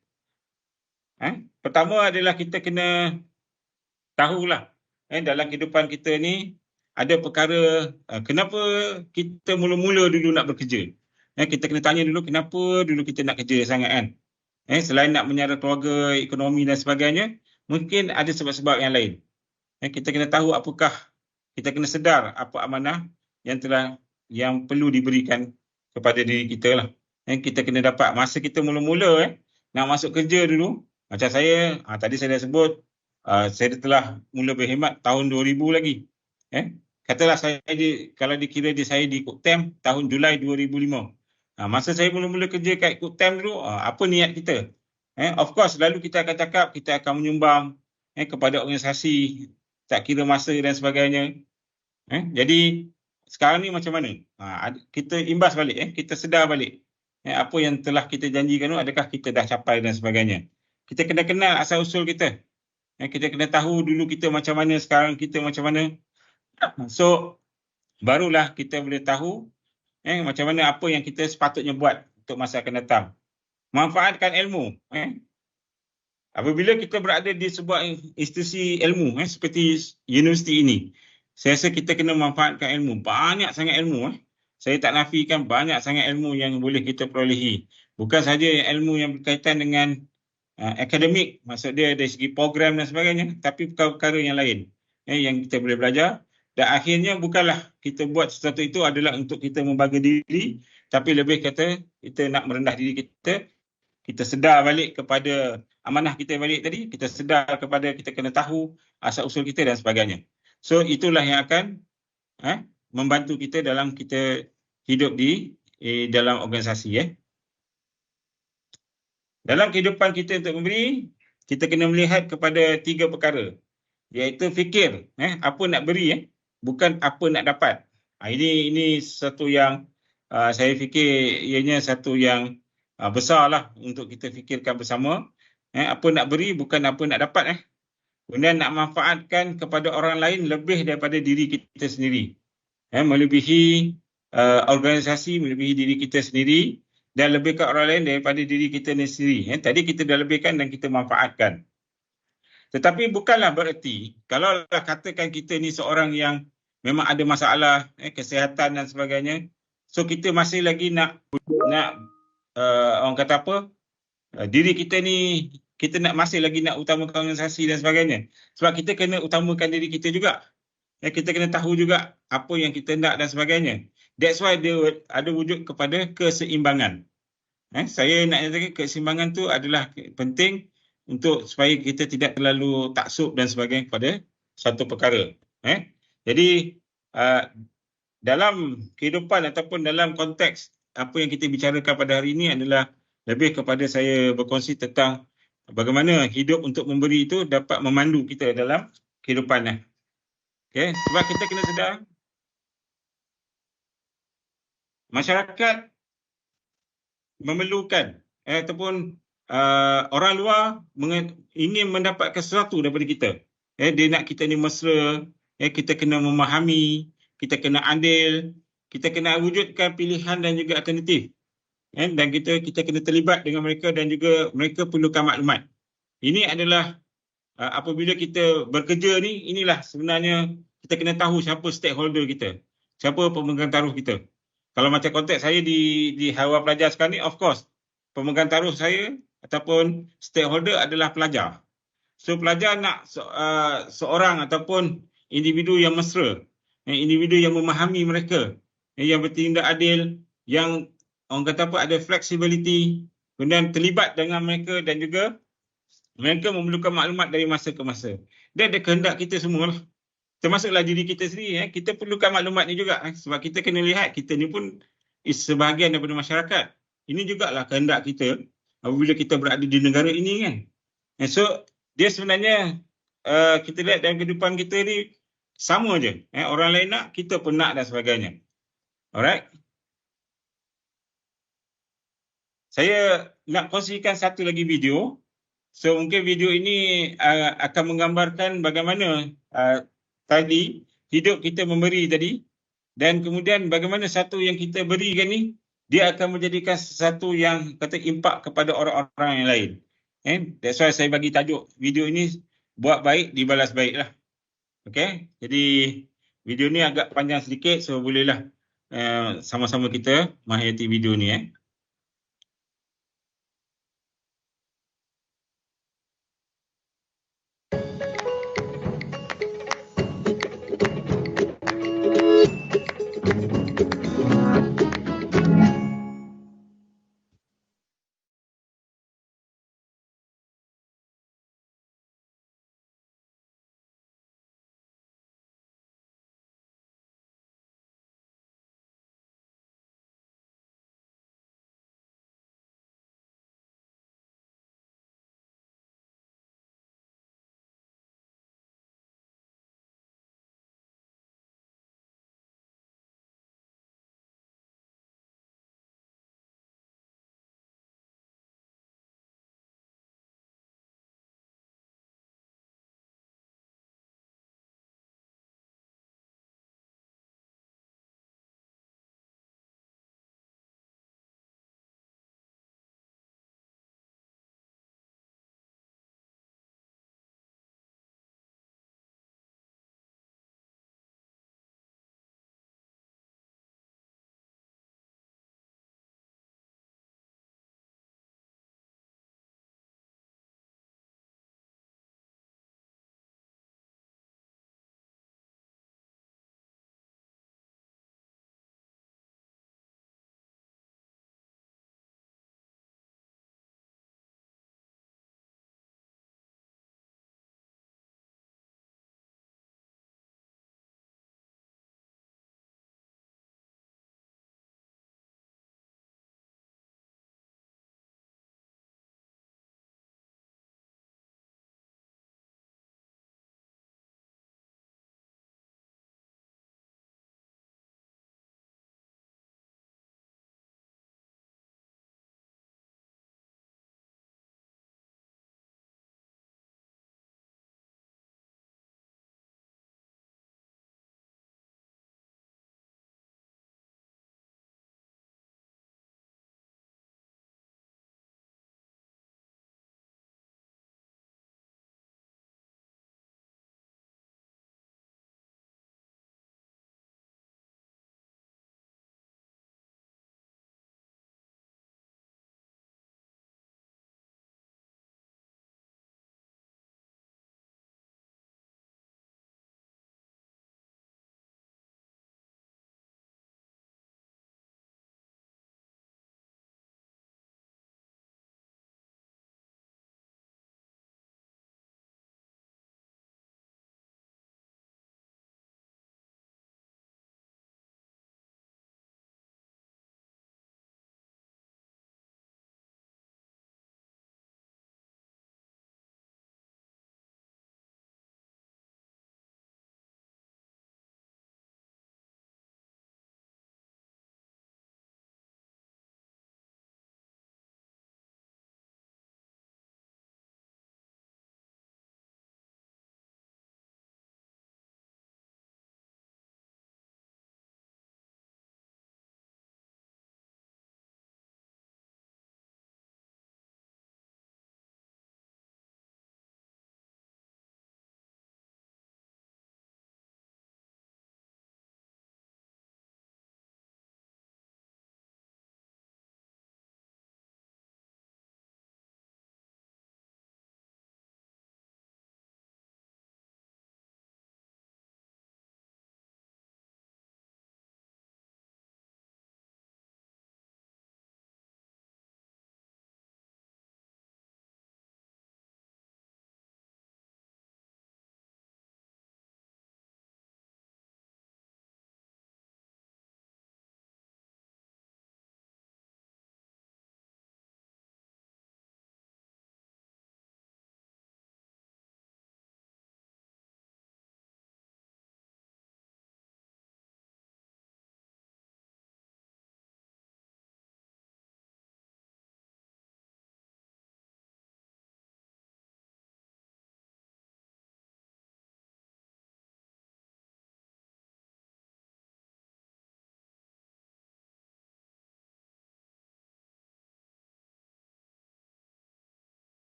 Pertama adalah kita kena tahulah dalam kehidupan kita ni ada perkara kenapa kita mula-mula dulu nak bekerja. Kita kena tanya dulu kenapa dulu kita nak kerja sangat kan. Selain nak menyara keluarga, ekonomi dan sebagainya, mungkin ada sebab-sebab yang lain. Kita kena tahu apakah, kita kena sedar apa amanah yang perlu diberikan kepada diri kita lah. Kita kena dapat masa kita mula-mula nak masuk kerja dulu. Macam saya, tadi saya dah sebut, saya telah mula berkhidmat tahun 2000 lagi. katalah kalau dikira saya di Kutem tahun Julai 2005. Masa saya mula-mula kerja kat Kutem dulu, apa niat kita? Of course, lalu kita akan cakap kita akan menyumbang kepada organisasi, tak kira masa dan sebagainya. Jadi sekarang ni macam mana? Kita imbas balik, kita sedar balik. Apa yang telah kita janjikan tu, adakah kita dah capai dan sebagainya. Kita kena kenal asal usul kita. Kita kena tahu dulu kita macam mana, sekarang kita macam mana. So, barulah kita boleh tahu macam mana apa yang kita sepatutnya buat untuk masa akan datang. Manfaatkan ilmu. Apabila kita berada di sebuah institusi ilmu seperti universiti ini, saya rasa kita kena manfaatkan ilmu. Banyak sangat ilmu. Saya tak nafikan banyak sangat ilmu yang boleh kita perolehi. Bukan sahaja ilmu yang berkaitan dengan akademik, maksud dia dari segi program dan sebagainya, tapi perkara-perkara yang lain yang kita boleh belajar. Dan akhirnya bukanlah kita buat sesuatu itu adalah untuk kita membangga diri, tapi lebih kata kita nak merendah diri kita. Kita sedar balik kepada amanah kita balik tadi, kita sedar kepada kita kena tahu asal usul kita dan sebagainya. So itulah yang akan membantu kita dalam kita hidup di dalam organisasi. Dalam kehidupan kita untuk memberi, kita kena melihat kepada 3 perkara, iaitu fikir apa nak beri, bukan apa nak dapat. Ini satu yang saya fikir ianya satu yang besarlah untuk kita fikirkan bersama. Apa nak beri bukan apa nak dapat. Kemudian nak manfaatkan kepada orang lain lebih daripada diri kita sendiri. Melebihi organisasi, melebihi diri kita sendiri dan lebihkan orang lain daripada diri kita sendiri. Tadi kita dah lebihkan dan kita manfaatkan. Tetapi bukanlah bererti kalau katakan kita ni seorang yang memang ada masalah kesihatan dan sebagainya, so kita masih lagi nak orang kata apa, diri kita ni kita masih lagi nak utamakan organisasi dan sebagainya. Sebab kita kena utamakan diri kita juga. Kita kena tahu juga apa yang kita nak dan sebagainya. That's why dia ada wujud kepada keseimbangan. Saya nak katakan keseimbangan tu adalah penting untuk supaya kita tidak terlalu taksub dan sebagainya kepada satu perkara. Jadi dalam kehidupan ataupun dalam konteks apa yang kita bicarakan pada hari ini adalah lebih kepada saya berkongsi tentang bagaimana hidup untuk memberi itu dapat memandu kita dalam kehidupan. Sebab kita kena sedar masyarakat memerlukan ataupun orang luar ingin mendapatkan sesuatu daripada kita. Dia nak kita ni mesra, kita kena memahami, kita kena adil, kita kena wujudkan pilihan dan juga alternatif. Dan kita kena terlibat dengan mereka dan juga mereka perlukan maklumat. Ini adalah apabila kita bekerja ni, inilah sebenarnya kita kena tahu siapa stakeholder kita, siapa pemegang taruh kita. Kalau macam konteks saya di Haiwan Pelajar sekarang ni, of course, pemegang taruh saya ataupun stakeholder adalah pelajar. So pelajar nak seorang ataupun individu yang mesra, individu yang memahami mereka, yang bertindak adil, yang orang kata apa, ada flexibility, kemudian terlibat dengan mereka dan juga mereka memerlukan maklumat dari masa ke masa. Dia ada kehendak kita semua lah. Termasuklah diri kita sendiri. Kita perlukan maklumat ni juga. Sebab kita kena lihat kita ni pun sebahagian daripada masyarakat. Ini jugalah kehendak kita apabila kita berada di negara ini kan. So dia sebenarnya kita lihat dalam kehidupan kita ni sama je. Orang lain nak, kita pun nak dan sebagainya. Alright. Saya nak kongsikan satu lagi video. So mungkin video ini akan menggambarkan bagaimana tadi hidup kita memberi tadi, dan kemudian bagaimana satu yang kita berikan ni dia akan menjadikan sesuatu yang kata impak kepada orang-orang yang lain. That's why saya bagi tajuk video ini, buat baik dibalas baik lah. Jadi video ni agak panjang sedikit, so bolehlah sama-sama kita menghayati video ni.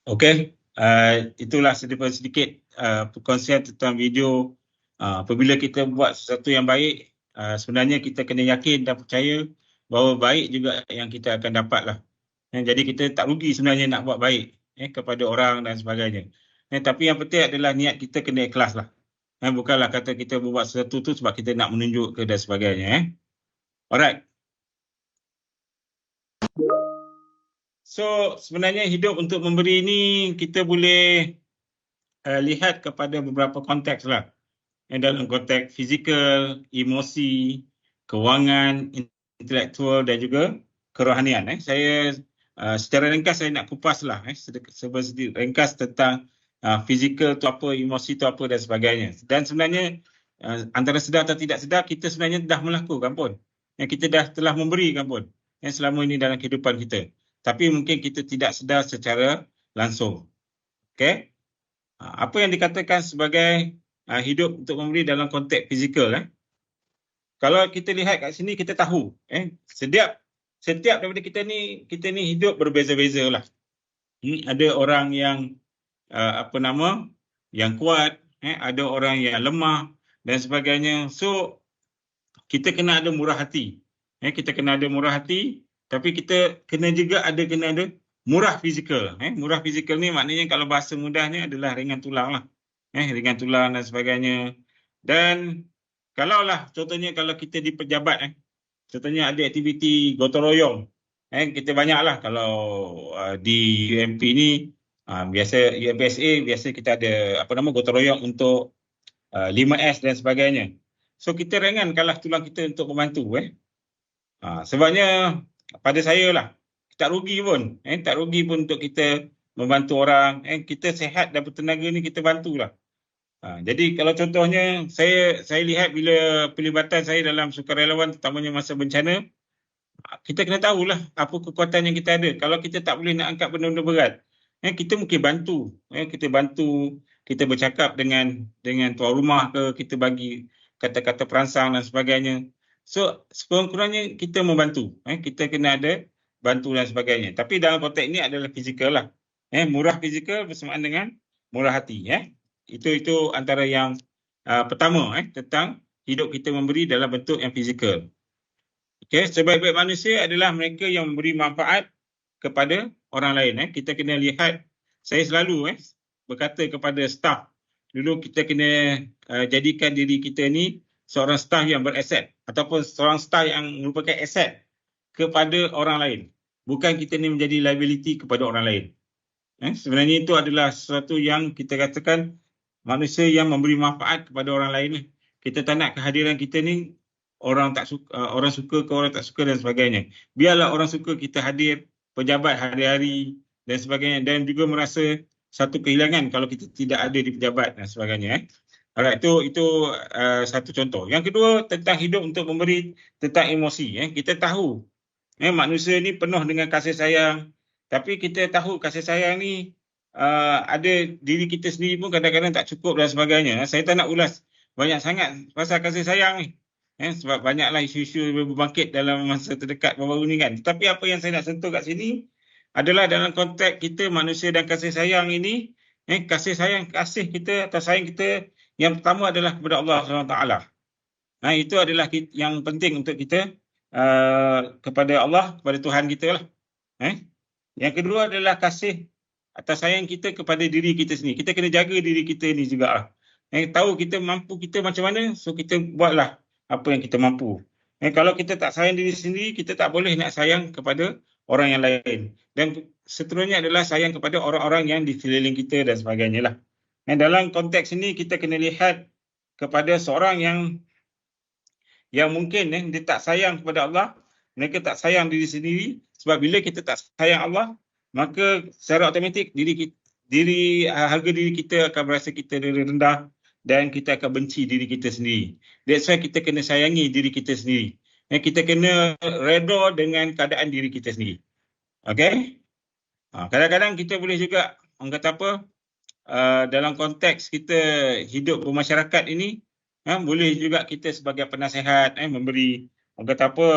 Okey, itulah sedikit perkongsian tentang video. Apabila kita buat sesuatu yang baik, sebenarnya kita kena yakin dan percaya bahawa baik juga yang kita akan dapat lah. Jadi kita tak rugi sebenarnya nak buat baik kepada orang dan sebagainya. Tapi yang penting adalah niat kita kena ikhlas lah. Bukanlah kata kita buat sesuatu tu sebab kita nak menunjuk ke dan sebagainya. Alright. So sebenarnya hidup untuk memberi ni kita boleh lihat kepada beberapa konteks lah. Dalam konteks fizikal, emosi, kewangan, intelektual dan juga kerohanian. Saya secara ringkas saya nak kupas lah sedikit ringkas tentang fizikal tu apa, emosi tu apa dan sebagainya. Dan sebenarnya antara sedar atau tidak sedar kita sebenarnya dah melakukan pun. Kita dah telah memberikan pun selama ini dalam kehidupan kita. Tapi mungkin kita tidak sedar secara langsung. Okey? Apa yang dikatakan sebagai hidup untuk memberi dalam konteks fizikal. Kalau kita lihat kat sini kita tahu setiap daripada kita ni hidup berbeza-beza lah. Ada orang yang yang kuat, ada orang yang lemah dan sebagainya. So kita kena ada murah hati. Kita kena ada murah hati, tapi kita kena ada murah fizikal. Murah fizikal ni maknanya kalau bahasa mudahnya adalah ringan tulang lah. Ringan tulang dan sebagainya. Dan kalaulah contohnya kalau kita di pejabat, contohnya ada aktiviti gotong royong. Kita banyaklah kalau di UMP ni, biasa UMPSA, biasa kita ada gotong royong untuk 5S dan sebagainya. So kita ringan kalah tulang kita untuk membantu. Sebabnya pada saya lah, tak rugi pun. Tak rugi pun untuk kita membantu orang. Kita sihat dan bertenaga ni kita bantulah. Jadi kalau contohnya saya lihat bila pelibatan saya dalam sukarelawan terutamanya masa bencana, kita kena tahulah apa kekuatan yang kita ada. Kalau kita tak boleh nak angkat benda-benda berat, kita mungkin bantu. Kita bantu, kita bercakap dengan tuan rumah ke, kita bagi kata-kata perangsang dan sebagainya. So sekurang-kurangnya kita membantu. Kita kena ada bantu dan sebagainya. Tapi dalam konteks ini adalah fizikal lah. Murah fizikal bersamaan dengan murah hati. Itu antara yang pertama tentang hidup kita memberi dalam bentuk yang fizikal. Sebaik-baik manusia adalah mereka yang memberi manfaat kepada orang lain. Kita kena lihat, saya selalu berkata kepada staf, dulu kita kena jadikan diri kita ni seorang staf yang beraset ataupun seorang staf yang merupakan aset kepada orang lain. Bukan kita ni menjadi liability kepada orang lain. Sebenarnya itu adalah sesuatu yang kita katakan manusia yang memberi manfaat kepada orang lain. Kita tak nak kehadiran kita ni orang suka ke orang tak suka dan sebagainya. Biarlah orang suka kita hadir, pejabat hari-hari dan sebagainya, dan juga merasa satu kehilangan kalau kita tidak ada di pejabat dan sebagainya. Alright, itu satu contoh. Yang kedua tentang hidup untuk memberi, tentang emosi. Kita tahu manusia ni penuh dengan kasih sayang, tapi kita tahu kasih sayang ni ada diri kita sendiri pun kadang-kadang tak cukup dan sebagainya. Saya tak nak ulas banyak sangat pasal kasih sayang ni. Sebab banyaklah isu-isu berbangkit dalam masa terdekat baru-baru ni kan. Tetapi apa yang saya nak sentuh kat sini adalah dalam konteks kita manusia dan kasih sayang ini, kasih kita atau sayang kita yang pertama adalah kepada Allah SWT. Itu adalah yang penting untuk kita kepada Allah, kepada Tuhan kita lah. Yang kedua adalah kasih atau sayang kita kepada diri kita sendiri. Kita kena jaga diri kita ni juga lah. Tahu kita mampu kita macam mana, so kita buatlah apa yang kita mampu. Kalau kita tak sayang diri sendiri, kita tak boleh nak sayang kepada orang yang lain. Dan seterusnya adalah sayang kepada orang-orang yang di sekeliling kita dan sebagainya lah. Dalam konteks ini kita kena lihat kepada seorang yang mungkin dia tak sayang kepada Allah, mereka tak sayang diri sendiri. Sebab bila kita tak sayang Allah, maka secara automatik harga diri kita akan merasa kita rendah dan kita akan benci diri kita sendiri. That's why kita kena sayangi diri kita sendiri. Kita kena redha dengan keadaan diri kita sendiri. Okay? Kadang-kadang kita boleh juga, orang kata apa, dalam konteks kita hidup bermasyarakat ini, boleh juga kita sebagai penasihat memberi, orang kata apa,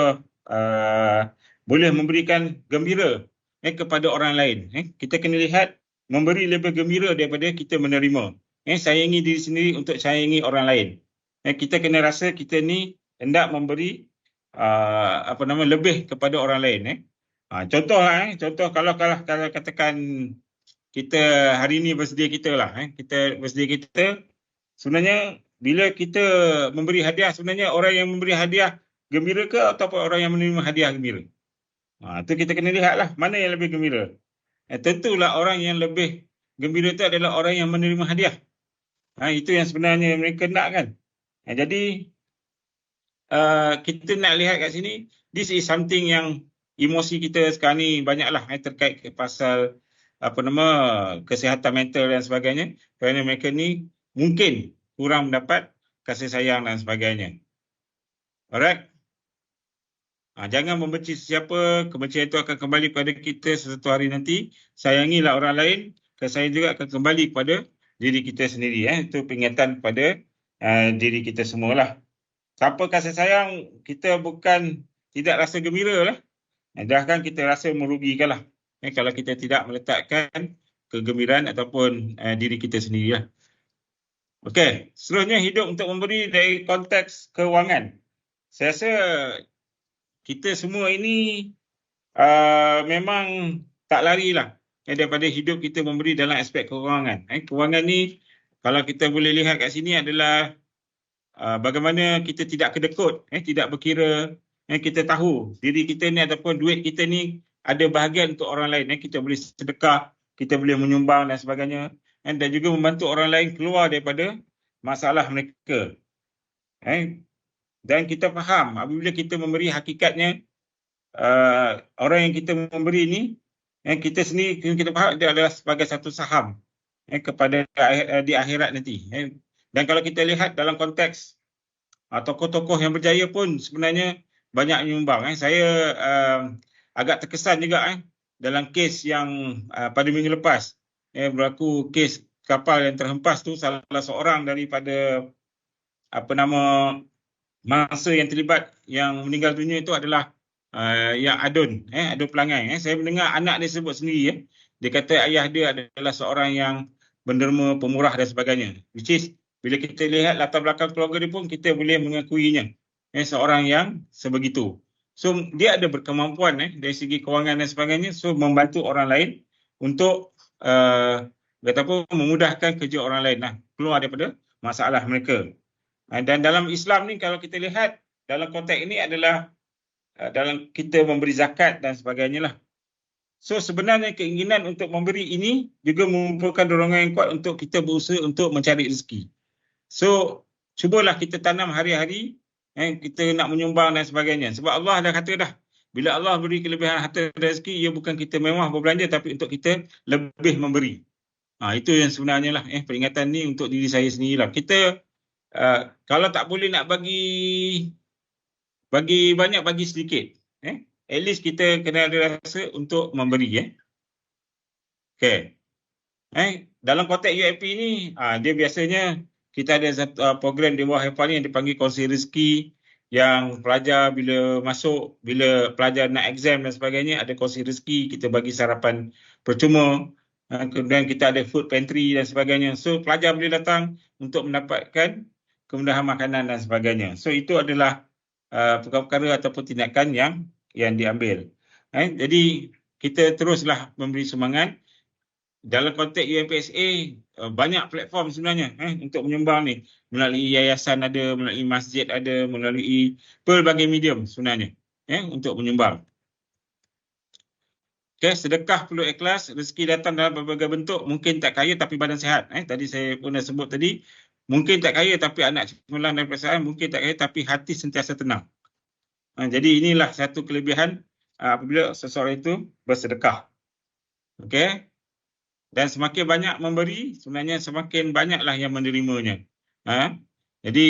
boleh memberikan gembira kepada orang lain. Kita kena lihat memberi lebih gembira daripada kita menerima. Sayangi diri sendiri untuk sayangi orang lain. Kita kena rasa kita ni hendak memberi lebih kepada orang lain. Contoh kalau katakan kita hari ni birthday kita lah. Kita birthday kita, sebenarnya bila kita memberi hadiah, sebenarnya orang yang memberi hadiah gembira ke ataupun orang yang menerima hadiah gembira? Itu kita kena lihat lah, mana yang lebih gembira. Tentulah orang yang lebih gembira itu adalah orang yang menerima hadiah. Itu yang sebenarnya mereka nak kan. Jadi kita nak lihat kat sini, this is something yang emosi kita sekarang ni banyaklah terkait ke pasal kesihatan mental dan sebagainya, kerana mereka ni mungkin kurang mendapat kasih sayang dan sebagainya. Alright. Jangan membenci sesiapa, kebencian itu akan kembali kepada kita sesuatu hari nanti. Sayangilah orang lain, kasih sayang juga akan kembali kepada diri kita sendiri. Itu peringatan kepada diri kita semualah. Siapa kasih sayang, kita bukan tidak rasa gembira lah. Bahkan kita rasa merugikan lah. Kalau kita tidak meletakkan kegembiraan ataupun diri kita sendiri lah. Okey, seterusnya hidup untuk memberi dari konteks kewangan. Saya rasa kita semua ini memang tak larilah daripada hidup kita memberi dalam aspek kewangan. Kewangan ni kalau kita boleh lihat kat sini adalah bagaimana kita tidak kedekut, tidak berkira, kita tahu diri kita ni ataupun duit kita ni ada bahagian untuk orang lain. Kita boleh sedekah, kita boleh menyumbang dan sebagainya, dan juga membantu orang lain keluar daripada masalah mereka. Dan kita faham apabila kita memberi, hakikatnya orang yang kita memberi ni, kita sendiri kita faham dia adalah sebagai satu saham kepada di akhirat nanti. Dan kalau kita lihat dalam konteks tokoh-tokoh yang berjaya pun sebenarnya banyak menyumbang. Saya agak terkesan juga dalam kes yang pada minggu lepas berlaku kes kapal yang terhempas tu, salah seorang daripada mangsa yang terlibat yang meninggal dunia itu adalah yang Adun Pelangai. Saya mendengar anak dia sebut sendiri, dia kata ayah dia adalah seorang yang berderma, pemurah dan sebagainya, which is bila kita lihat latar belakang keluarga dia pun kita boleh mengakuinya seorang yang sebegitu. So dia ada berkemampuan dari segi kewangan dan sebagainya, so membantu orang lain untuk memudahkan kerja orang lain keluar daripada masalah mereka. Dan dalam Islam ni kalau kita lihat dalam konteks ini adalah dalam kita memberi zakat dan sebagainya lah. So sebenarnya keinginan untuk memberi ini juga merupakan dorongan yang kuat untuk kita berusaha untuk mencari rezeki. So cubalah kita tanam hari-hari, kita nak menyumbang dan sebagainya. Sebab Allah dah kata dah, bila Allah beri kelebihan harta dan rezeki, ia bukan kita mewah berbelanja, tapi untuk kita lebih memberi. Itu yang sebenarnya lah peringatan ni untuk diri saya sendirilah. Kita kalau tak boleh nak bagi banyak, bagi sedikit. At least kita kena ada rasa untuk memberi. Okay. Dalam konteks UIP ni, dia biasanya kita ada satu program di bawah HEPA ni yang dipanggil kongsi rezeki, yang pelajar bila masuk, bila pelajar nak exam dan sebagainya, ada kongsi rezeki, kita bagi sarapan percuma, kemudian kita ada food pantry dan sebagainya. So pelajar boleh datang untuk mendapatkan kemudahan makanan dan sebagainya. So itu adalah perkara-perkara ataupun tindakan yang diambil. Jadi kita teruslah memberi semangat. Dalam konteks UMPSA, banyak platform sebenarnya untuk menyumbang ni. Melalui yayasan ada, melalui masjid ada, melalui pelbagai medium sebenarnya untuk menyumbang. Okay, sedekah perlu ikhlas, rezeki datang dalam berbagai bentuk, mungkin tak kaya tapi badan sihat. Tadi saya pun dah sebut tadi, mungkin tak kaya tapi anak cemerlang dan perasaan, mungkin tak kaya tapi hati sentiasa tenang. Jadi inilah satu kelebihan apabila seseorang itu bersedekah. Okey. Dan semakin banyak memberi, sebenarnya semakin banyaklah yang menerimanya. Jadi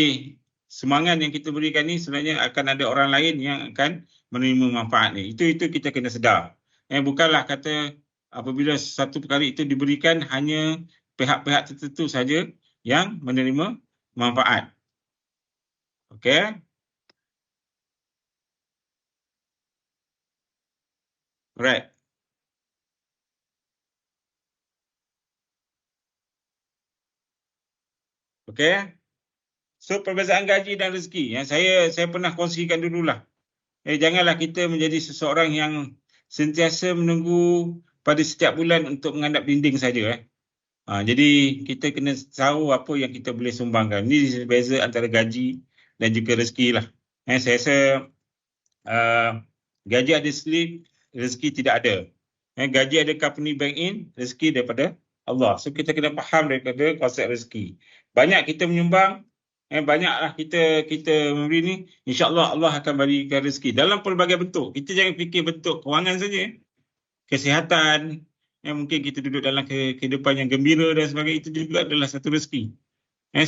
semangat yang kita berikan ni sebenarnya akan ada orang lain yang akan menerima manfaat ni. Itu kita kena sedar. Bukanlah kata apabila satu perkara itu diberikan hanya pihak-pihak tertentu saja yang menerima manfaat. Okey. Alright. Okey. So perbezaan gaji dan rezeki yang saya pernah kongsikan dululah. Janganlah kita menjadi seseorang yang sentiasa menunggu pada setiap bulan untuk menghadap dinding saja. Jadi kita kena tahu apa yang kita boleh sumbangkan. Ini beza antara gaji dan juga rezeki lah. Saya rasa gaji ada slip, rezeki tidak ada. Gaji ada company bank in, rezeki daripada Allah. So kita kena faham daripada konsep rezeki. Banyak kita menyumbang, banyaklah kita memberi ni, insya-Allah Allah akan berikan rezeki dalam pelbagai bentuk. Kita jangan fikir bentuk kewangan saja. Kesihatan, mungkin kita duduk dalam kehidupan yang gembira dan sebagainya, itu juga adalah satu rezeki.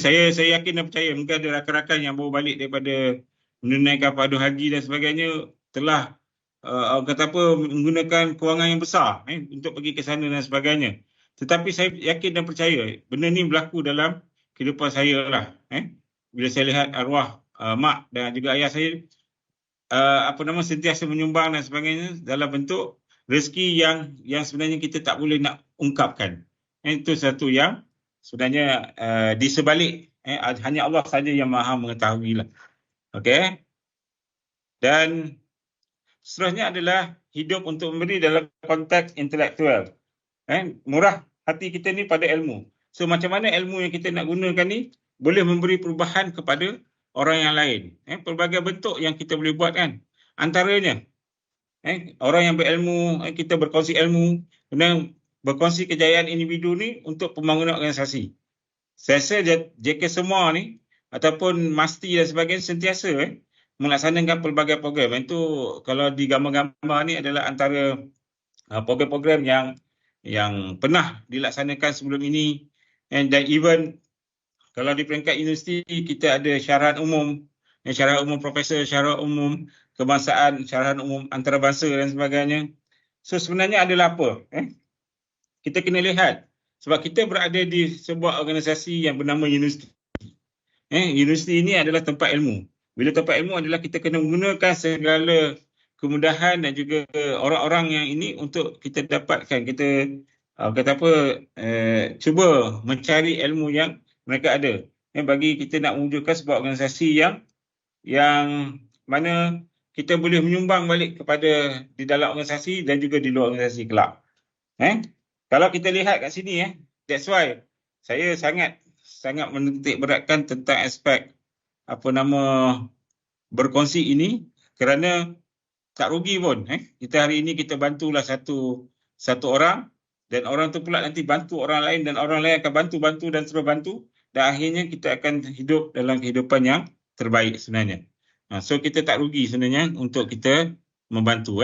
Saya yakin dan percaya mungkin ada rakan-rakan yang baru balik daripada menunaikan fardu haji dan sebagainya telah menggunakan kewangan yang besar untuk pergi ke sana dan sebagainya. Tetapi saya yakin dan percaya benda ni berlaku dalam kehidupan saya lah. Bila saya lihat arwah mak dan juga ayah saya sentiasa menyumbang dan sebagainya dalam bentuk rezeki yang sebenarnya kita tak boleh nak ungkapkan. Itu satu yang sebenarnya di sebalik hanya Allah saja yang maha mengetahui lah. Okey. Dan seterusnya adalah hidup untuk memberi dalam konteks intelektual. Murah hati kita ni pada ilmu. So macam mana ilmu yang kita nak gunakan ni boleh memberi perubahan kepada orang yang lain. Pelbagai bentuk yang kita boleh buat kan. Antaranya orang yang berilmu, kita berkongsi ilmu, kemudian berkongsi kejayaan individu ni untuk pembangunan organisasi. Saya rasa JK semua ni ataupun MASTI dan sebagainya sentiasa melaksanakan pelbagai program. Itu kalau di gambar-gambar ni adalah antara program-program yang pernah dilaksanakan sebelum ini. Dan even kalau di peringkat universiti kita ada syarahan umum, syarahan umum profesor, syarahan umum kebangsaan, syarahan umum antarabangsa dan sebagainya. So sebenarnya adalah apa? Kita kena lihat. Sebab kita berada di sebuah organisasi yang bernama universiti. Universiti ini adalah tempat ilmu. Bila tempat ilmu adalah kita kena menggunakan segala kemudahan dan juga orang-orang yang ini untuk kita dapatkan. Kita cuba mencari ilmu yang mereka ada. Bagi kita nak mewujudkan sebuah organisasi yang mana kita boleh menyumbang balik kepada di dalam organisasi dan juga di luar organisasi kelak. Kalau kita lihat kat sini, that's why saya sangat menitik beratkan tentang aspek berkongsi ini kerana tak rugi pun. Kita hari ini kita bantulah satu orang dan orang tu pula nanti bantu orang lain dan orang lain akan bantu dan terus bantu dan akhirnya kita akan hidup dalam kehidupan yang terbaik sebenarnya. So kita tak rugi sebenarnya untuk kita membantu.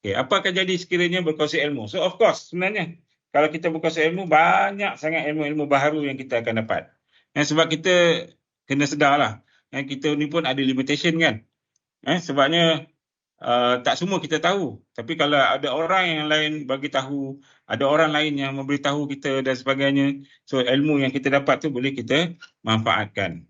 Okay, apa akan jadi sekiranya berkongsi ilmu? So of course sebenarnya kalau kita berkongsi ilmu, banyak sangat ilmu-ilmu baharu yang kita akan dapat. Sebab kita kena sedarlah. Kita ni pun ada limitation kan. Sebabnya tak semua kita tahu. Tapi kalau ada orang yang lain bagi tahu, ada orang lain yang memberitahu kita dan sebagainya, so ilmu yang kita dapat tu boleh kita manfaatkan.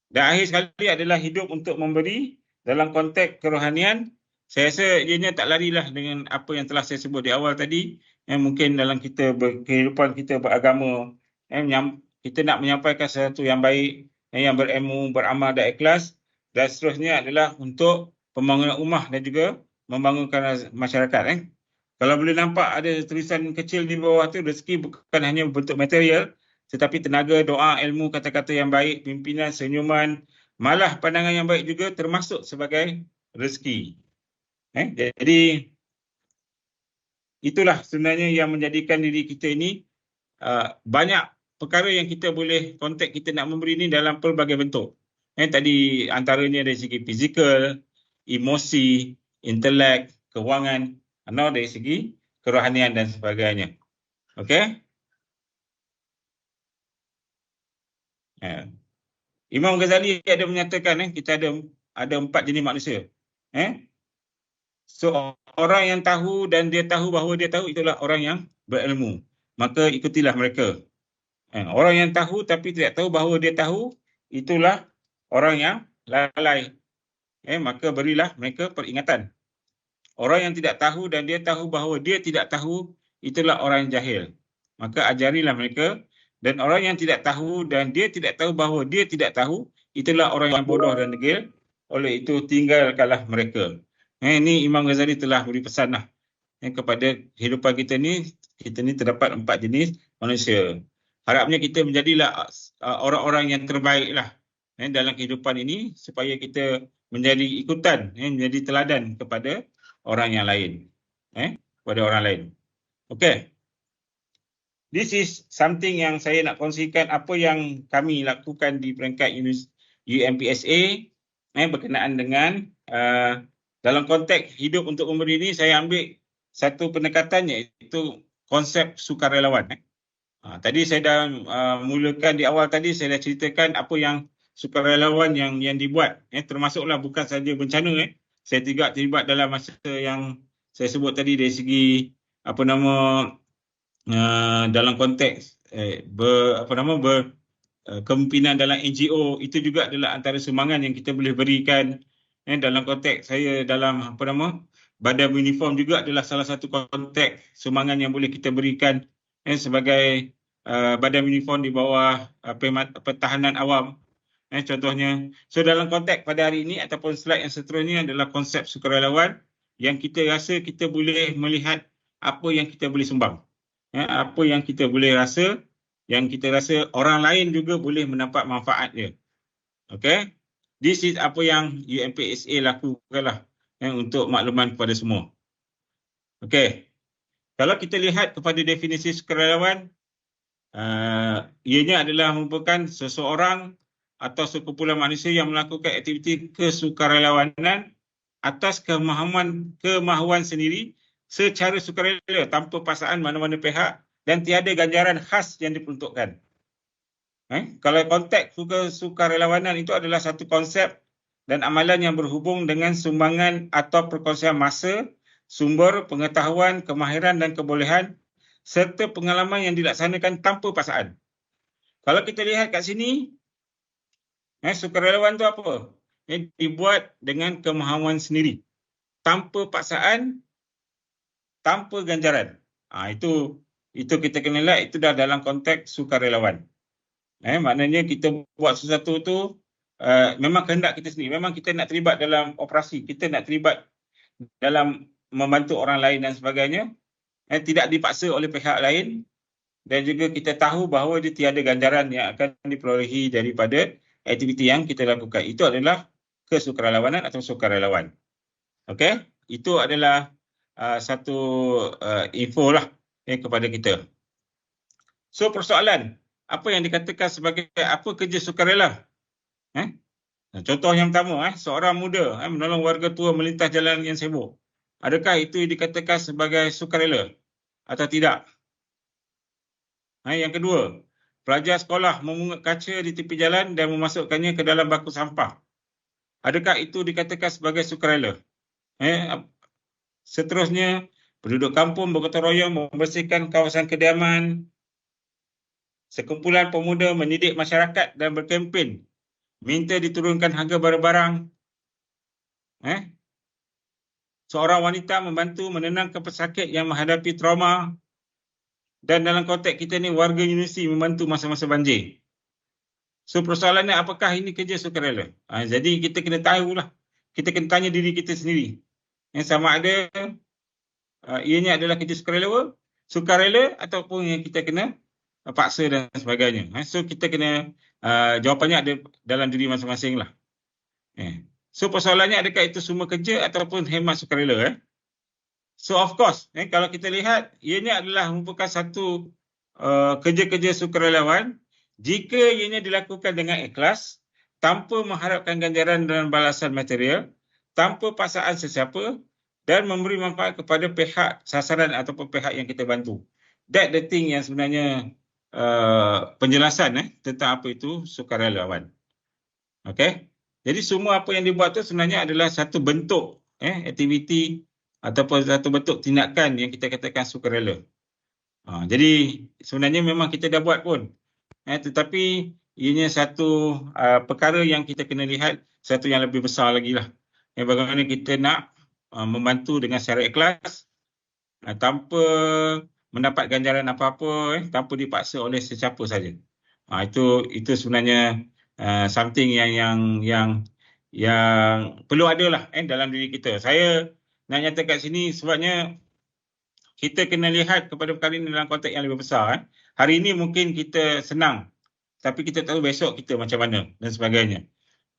Dan akhir sekali adalah hidup untuk memberi dalam konteks kerohanian. Saya rasa ianya tak larilah dengan apa yang telah saya sebut di awal tadi. Mungkin dalam kehidupan kita beragama, kita nak menyampaikan sesuatu yang baik, yang berilmu, beramal dan ikhlas. Dan seterusnya adalah untuk pembangunan ummah dan juga membangunkan masyarakat. Kalau boleh nampak ada tulisan kecil di bawah tu, rezeki bukan hanya bentuk material, tetapi tenaga, doa, ilmu, kata-kata yang baik, pimpinan, senyuman, malah pandangan yang baik juga termasuk sebagai rezeki. Jadi itulah sebenarnya yang menjadikan diri kita ini banyak perkara yang kita boleh kontak kita nak memberi ni dalam pelbagai bentuk. Tadi antaranya dari segi fizikal, emosi, intelek, kewangan, dari segi kerohanian dan sebagainya. Okey? Imam Ghazali ada menyatakan kita ada 4 jenis manusia. So orang yang tahu dan dia tahu bahawa dia tahu, itulah orang yang berilmu. Maka ikutilah mereka. Orang yang tahu tapi tidak tahu bahawa dia tahu, itulah orang yang lalai. Maka berilah mereka peringatan. Orang yang tidak tahu dan dia tahu bahawa dia tidak tahu, itulah orang yang jahil. maka ajarilah mereka. Dan orang yang tidak tahu dan dia tidak tahu bahawa dia tidak tahu, itulah orang yang bodoh dan degil. Oleh itu tinggalkanlah mereka. Ini Imam Ghazali telah beri pesan lah. Kepada kehidupan kita ni terdapat 4 jenis manusia. Harapnya kita menjadilah orang-orang yang terbaik lah dalam kehidupan ini supaya kita menjadi ikutan, menjadi teladan kepada orang yang lain. Kepada orang lain. Okay. This is something yang saya nak kongsikan apa yang kami lakukan di peringkat UMPSA berkenaan dengan dalam konteks hidup untuk memberi ini, saya ambil satu pendekatan iaitu konsep sukarelawan. Tadi saya dah mulakan di awal tadi, saya dah ceritakan apa yang sukarelawan yang dibuat, termasuklah bukan saja bencana. Saya juga terlibat dalam masa yang saya sebut tadi dari segi dalam konteks kepimpinan dalam NGO. Itu juga adalah antara sumbangan yang kita boleh berikan. Dalam konteks saya dalam Badan Uniform juga adalah salah satu konteks sumbangan yang boleh kita berikan sebagai Badan Uniform di bawah Pertahanan Awam. Contohnya. So dalam konteks pada hari ini ataupun slide yang seterusnya adalah konsep sukarelawan yang kita rasa kita boleh melihat apa yang kita boleh sumbang. Apa yang kita boleh rasa, yang kita rasa orang lain juga boleh mendapat manfaat dia. Okay? This is apa yang UMPSA lakukanlah untuk makluman kepada semua. Okay. Kalau kita lihat kepada definisi sukarelawan, ianya adalah merupakan seseorang atau sekumpulan manusia yang melakukan aktiviti kesukarelawanan atas kemahuan sendiri secara sukarela tanpa paksaan mana-mana pihak dan tiada ganjaran khas yang diperuntukkan. Kalau konteks sukarelawanan itu adalah satu konsep dan amalan yang berhubung dengan sumbangan atau perkongsian masa, sumber, pengetahuan, kemahiran dan kebolehan serta pengalaman yang dilaksanakan tanpa paksaan. Kalau kita lihat kat sini, sukarelawan itu apa? Dibuat dengan kemahuan sendiri, tanpa paksaan, tanpa ganjaran. Itu kita kena lihat, itu dah dalam konteks sukarelawan. Maknanya kita buat sesuatu tu memang kehendak kita sendiri. Memang kita nak terlibat dalam operasi, kita nak terlibat dalam membantu orang lain dan sebagainya. Tidak dipaksa oleh pihak lain dan juga kita tahu bahawa dia tiada ganjaran yang akan diperolehi daripada aktiviti yang kita lakukan. Itu adalah kesukarelawanan atau sukarelawan. Okey, itu adalah satu info lah kepada kita. So persoalan, apa yang dikatakan sebagai apa kerja sukarela? Contoh yang pertama, seorang muda menolong warga tua melintas jalan yang sibuk. Adakah itu dikatakan sebagai sukarela atau tidak? Yang kedua, pelajar sekolah memungut kaca di tepi jalan dan memasukkannya ke dalam baku sampah. Adakah itu dikatakan sebagai sukarela? Seterusnya, penduduk kampung bergotong royong membersihkan kawasan kediaman. Sekumpulan pemuda mendidik masyarakat dan berkempen minta diturunkan harga barang-barang. Seorang wanita membantu menenangkan pesakit yang menghadapi trauma. Dan dalam konteks kita ni, warga universiti membantu masa-masa banjir. So persoalannya, apakah ini kerja sukarela? Jadi kita kena tahulah. Kita kena tanya diri kita sendiri. Sama ada ianya adalah kerja sukarela ataupun yang kita kena paksa dan sebagainya. So kita kena jawapannya ada dalam diri masing-masing lah. So persoalannya, adakah itu semua kerja ataupun hemat sukarela? So of course, kalau kita lihat, ianya adalah merupakan satu kerja-kerja sukarelawan jika ianya dilakukan dengan ikhlas, tanpa mengharapkan ganjaran dan balasan material, tanpa paksaan sesiapa dan memberi manfaat kepada pihak sasaran ataupun pihak yang kita bantu. That the thing yang sebenarnya penjelasan tentang apa itu sukarelawan. Okay? Jadi semua apa yang dibuat itu sebenarnya adalah satu bentuk aktiviti ataupun satu bentuk tindakan yang kita katakan sukarela. Jadi sebenarnya memang kita dah buat pun. Tetapi ianya satu perkara yang kita kena lihat, satu yang lebih besar lagi lah. Bagaimana kita nak membantu dengan secara ikhlas tanpa mendapat ganjaran apa-apa tanpa dipaksa oleh sesiapa saja. Itu sebenarnya something yang perlu ada lah dalam diri kita. Saya nak nyata kat sini sebabnya kita kena lihat kepada perkara ini dalam konteks yang lebih besar. Hari ini mungkin kita senang, tapi kita tahu besok kita macam mana dan sebagainya.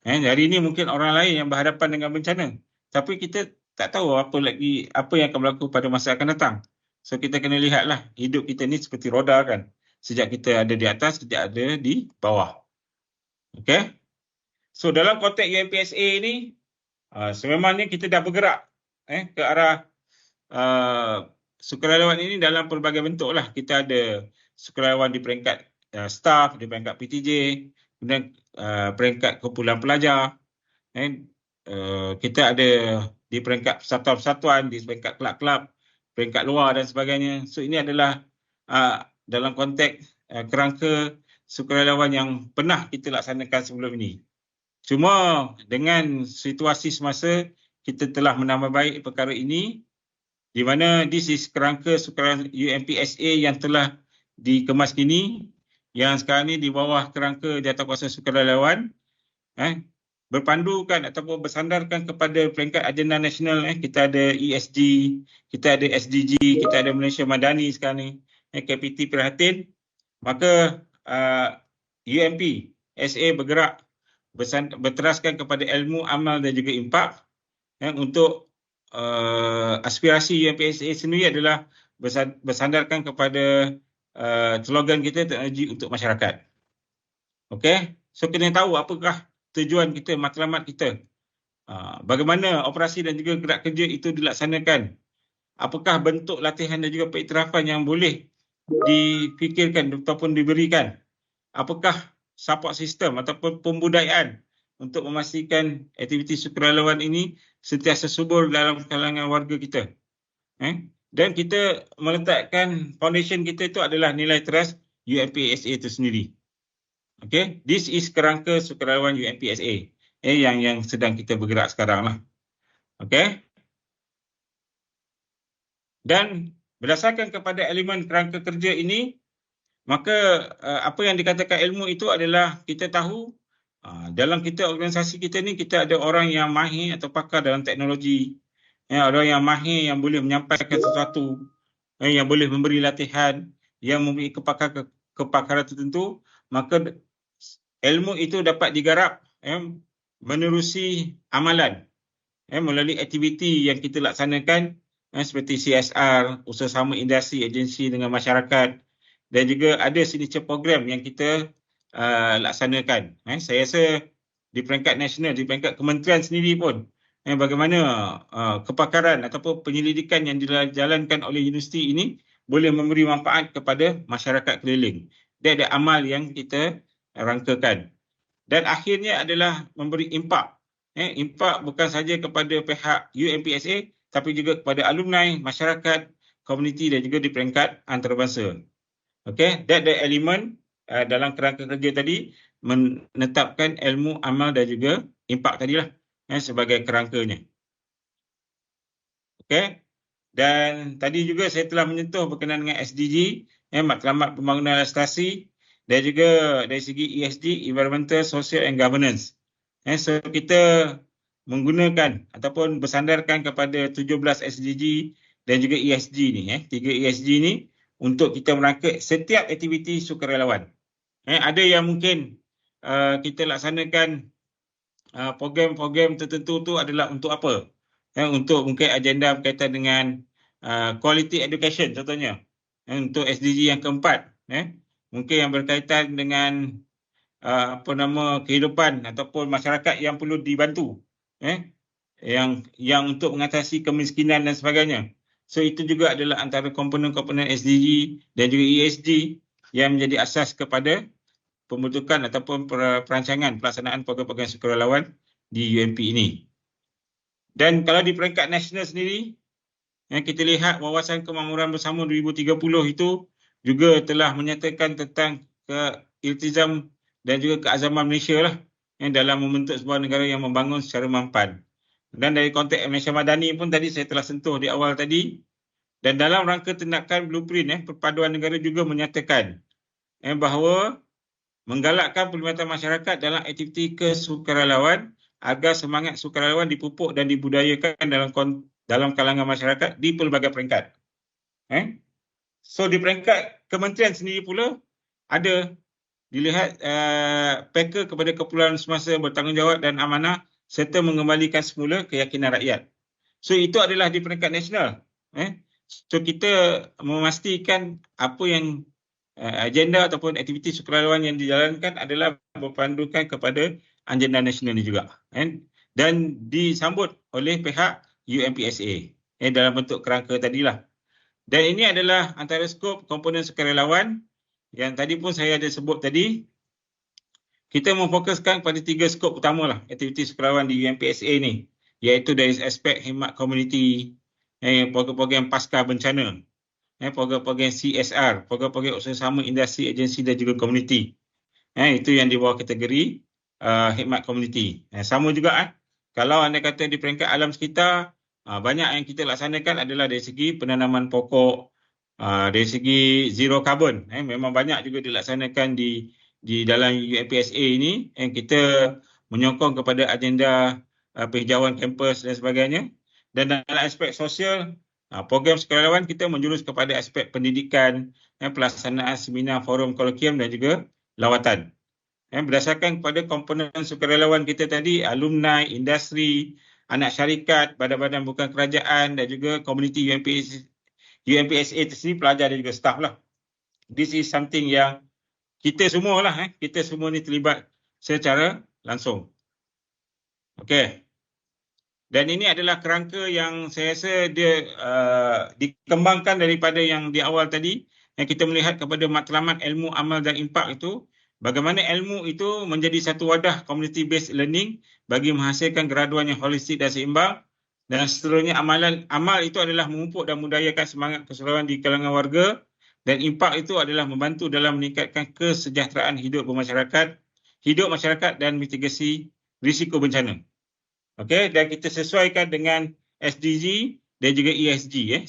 Hari ini mungkin orang lain yang berhadapan dengan bencana, tapi kita tak tahu apa yang akan berlaku pada masa akan datang. So kita kena lihatlah hidup kita ni seperti roda kan. Sejak kita ada di atas, kita ada di bawah. Okay? So dalam konteks UMPSA ni, sememangnya kita dah bergerak ke arah sukarelawan ini dalam pelbagai bentuk lah. Kita ada sukarelawan di peringkat staff, di peringkat PTJ, kemudian peringkat kumpulan pelajar. Kita ada di peringkat persatuan-persatuan, di peringkat kelab-kelab, peringkat luar dan sebagainya. So ini adalah dalam konteks kerangka sukarelawan yang pernah kita laksanakan sebelum ini. Cuma dengan situasi semasa, kita telah menambah baik perkara ini, di mana this is kerangka sukarelawan UMPSA yang telah dikemas kini, yang sekarang ini di bawah kerangka Jawatankuasa Sukarelawan, berpandukan ataupun bersandarkan kepada peringkat agenda nasional. Kita ada ESG, kita ada SDG, kita ada Malaysia Madani sekarang ni, KPT Prihatin. Maka UMP SA bergerak berteraskan kepada ilmu, amal dan juga impak untuk aspirasi UMP SA sendiri adalah bersandarkan kepada slogan kita, teknologi untuk masyarakat. Okey, so kena tahu apakah tujuan kita, matlamat kita. Bagaimana operasi dan juga gerak kerja itu dilaksanakan. Apakah bentuk latihan dan juga pengiktirafan yang boleh difikirkan ataupun diberikan. Apakah support system ataupun pembudayaan untuk memastikan aktiviti sukarelawan ini sentiasa subur dalam kalangan warga kita. Dan kita meletakkan foundation kita itu adalah nilai trust UMPSA itu sendiri. Okay, this is kerangka sukarelawan UMPSA yang sedang kita bergerak sekarang lah. Okay. Dan berdasarkan kepada elemen kerangka kerja ini, maka apa yang dikatakan ilmu itu adalah kita tahu dalam organisasi kita ni kita ada orang yang mahir atau pakar dalam teknologi, orang yang mahir yang boleh menyampaikan sesuatu, yang boleh memberi latihan, yang mempunyai kepakaran tertentu, maka ilmu itu dapat digarap menerusi amalan melalui aktiviti yang kita laksanakan seperti CSR, usaha-sama industri, agensi dengan masyarakat, dan juga ada signature program yang kita laksanakan. Saya rasa di peringkat nasional, di peringkat kementerian sendiri pun, bagaimana kepakaran ataupun penyelidikan yang dijalankan oleh universiti ini boleh memberi manfaat kepada masyarakat keliling. Dia ada amal yang kita rangkakan. Dan akhirnya adalah memberi impak. Impak bukan saja kepada pihak UMPSA, tapi juga kepada alumni, masyarakat, komuniti dan juga di peringkat antarabangsa. Okay, that the element dalam kerangka kerja tadi menetapkan ilmu, amal dan juga impak tadilah sebagai kerangkanya. Okay, dan tadi juga saya telah menyentuh berkenaan dengan SDG, matlamat pembangunan realisasi, dan juga dari segi ESG, Environmental, Social and Governance. So kita menggunakan ataupun bersandarkan kepada 17 SDG dan juga ESG ni, 3 ESG ni untuk kita merangkak setiap aktiviti sukarelawan. Ada yang mungkin kita laksanakan program-program tertentu tu adalah untuk apa? Untuk mungkin agenda berkaitan dengan quality education contohnya. Untuk SDG yang keempat, mungkin yang berkaitan dengan kehidupan ataupun masyarakat yang perlu dibantu, yang untuk mengatasi kemiskinan dan sebagainya. So itu juga adalah antara komponen-komponen SDG dan juga ESG yang menjadi asas kepada pembentukan ataupun perancangan pelaksanaan program-program sukarelawan di UMP ini. Dan kalau di peringkat nasional sendiri, kita lihat Wawasan Kemakmuran Bersama 2030 itu juga telah menyatakan tentang keiltizam dan juga keazaman Malaysia lah dalam membentuk sebuah negara yang membangun secara mampan. Dan dari konteks Malaysia Madani pun tadi saya telah sentuh di awal tadi, Dan dalam rangka tindakan blueprint Perpaduan Negara juga menyatakan bahawa menggalakkan perlibatan masyarakat dalam aktiviti kesukarelawan agar semangat sukarelawan dipupuk dan dibudayakan dalam kalangan masyarakat di pelbagai peringkat. So di peringkat kementerian sendiri pula ada dilihat peka kepada kepulauan semasa bertanggungjawab dan amanah serta mengembalikan semula keyakinan rakyat. So itu adalah di peringkat nasional. So kita memastikan apa yang agenda ataupun aktiviti sukarelawan yang dijalankan adalah berpandukan kepada agenda nasional ini juga. Dan disambut oleh pihak UNPSA dalam bentuk kerangka tadilah. Dan ini adalah antara skop komponen sukarelawan yang tadi pun saya ada sebut tadi. Kita memfokuskan pada 3 skop utama lah aktiviti sukarelawan di UNPSA ni, iaitu dari aspek khidmat komuniti, program-program pasca bencana, program-program CSR, program-program usaha-sama industri, agensi dan juga komuniti. Itu yang di bawah kategori khidmat komuniti. Sama juga kalau anda kata di peringkat alam sekitar, banyak yang kita laksanakan adalah dari segi penanaman pokok, dari segi zero carbon. Memang banyak juga dilaksanakan di dalam UNPSA ini, yang kita menyokong kepada agenda penghijauan kampus dan sebagainya. Dan dalam aspek sosial, program sukarelawan kita menjurus kepada aspek pendidikan, pelaksanaan seminar, forum, kolokium dan juga lawatan. Berdasarkan kepada komponen sukarelawan kita tadi, alumni, industri, anak syarikat, badan-badan bukan kerajaan dan juga komuniti UNPSA tersendiri, pelajar dan juga staf lah. This is something yang kita semua lah, kita semua ni terlibat secara langsung. Okey. Dan ini adalah kerangka yang saya rasa dia dikembangkan daripada yang di awal tadi, yang kita melihat kepada matlamat ilmu, amal dan impak itu, bagaimana ilmu itu menjadi satu wadah community based learning bagi menghasilkan graduan yang holistik dan seimbang, dan seterusnya amal itu adalah memupuk dan mudayakan semangat keseluruhan di kalangan warga, dan impak itu adalah membantu dalam meningkatkan kesejahteraan hidup masyarakat dan mitigasi risiko bencana. Okey, dan kita sesuaikan dengan SDG dan juga ESG,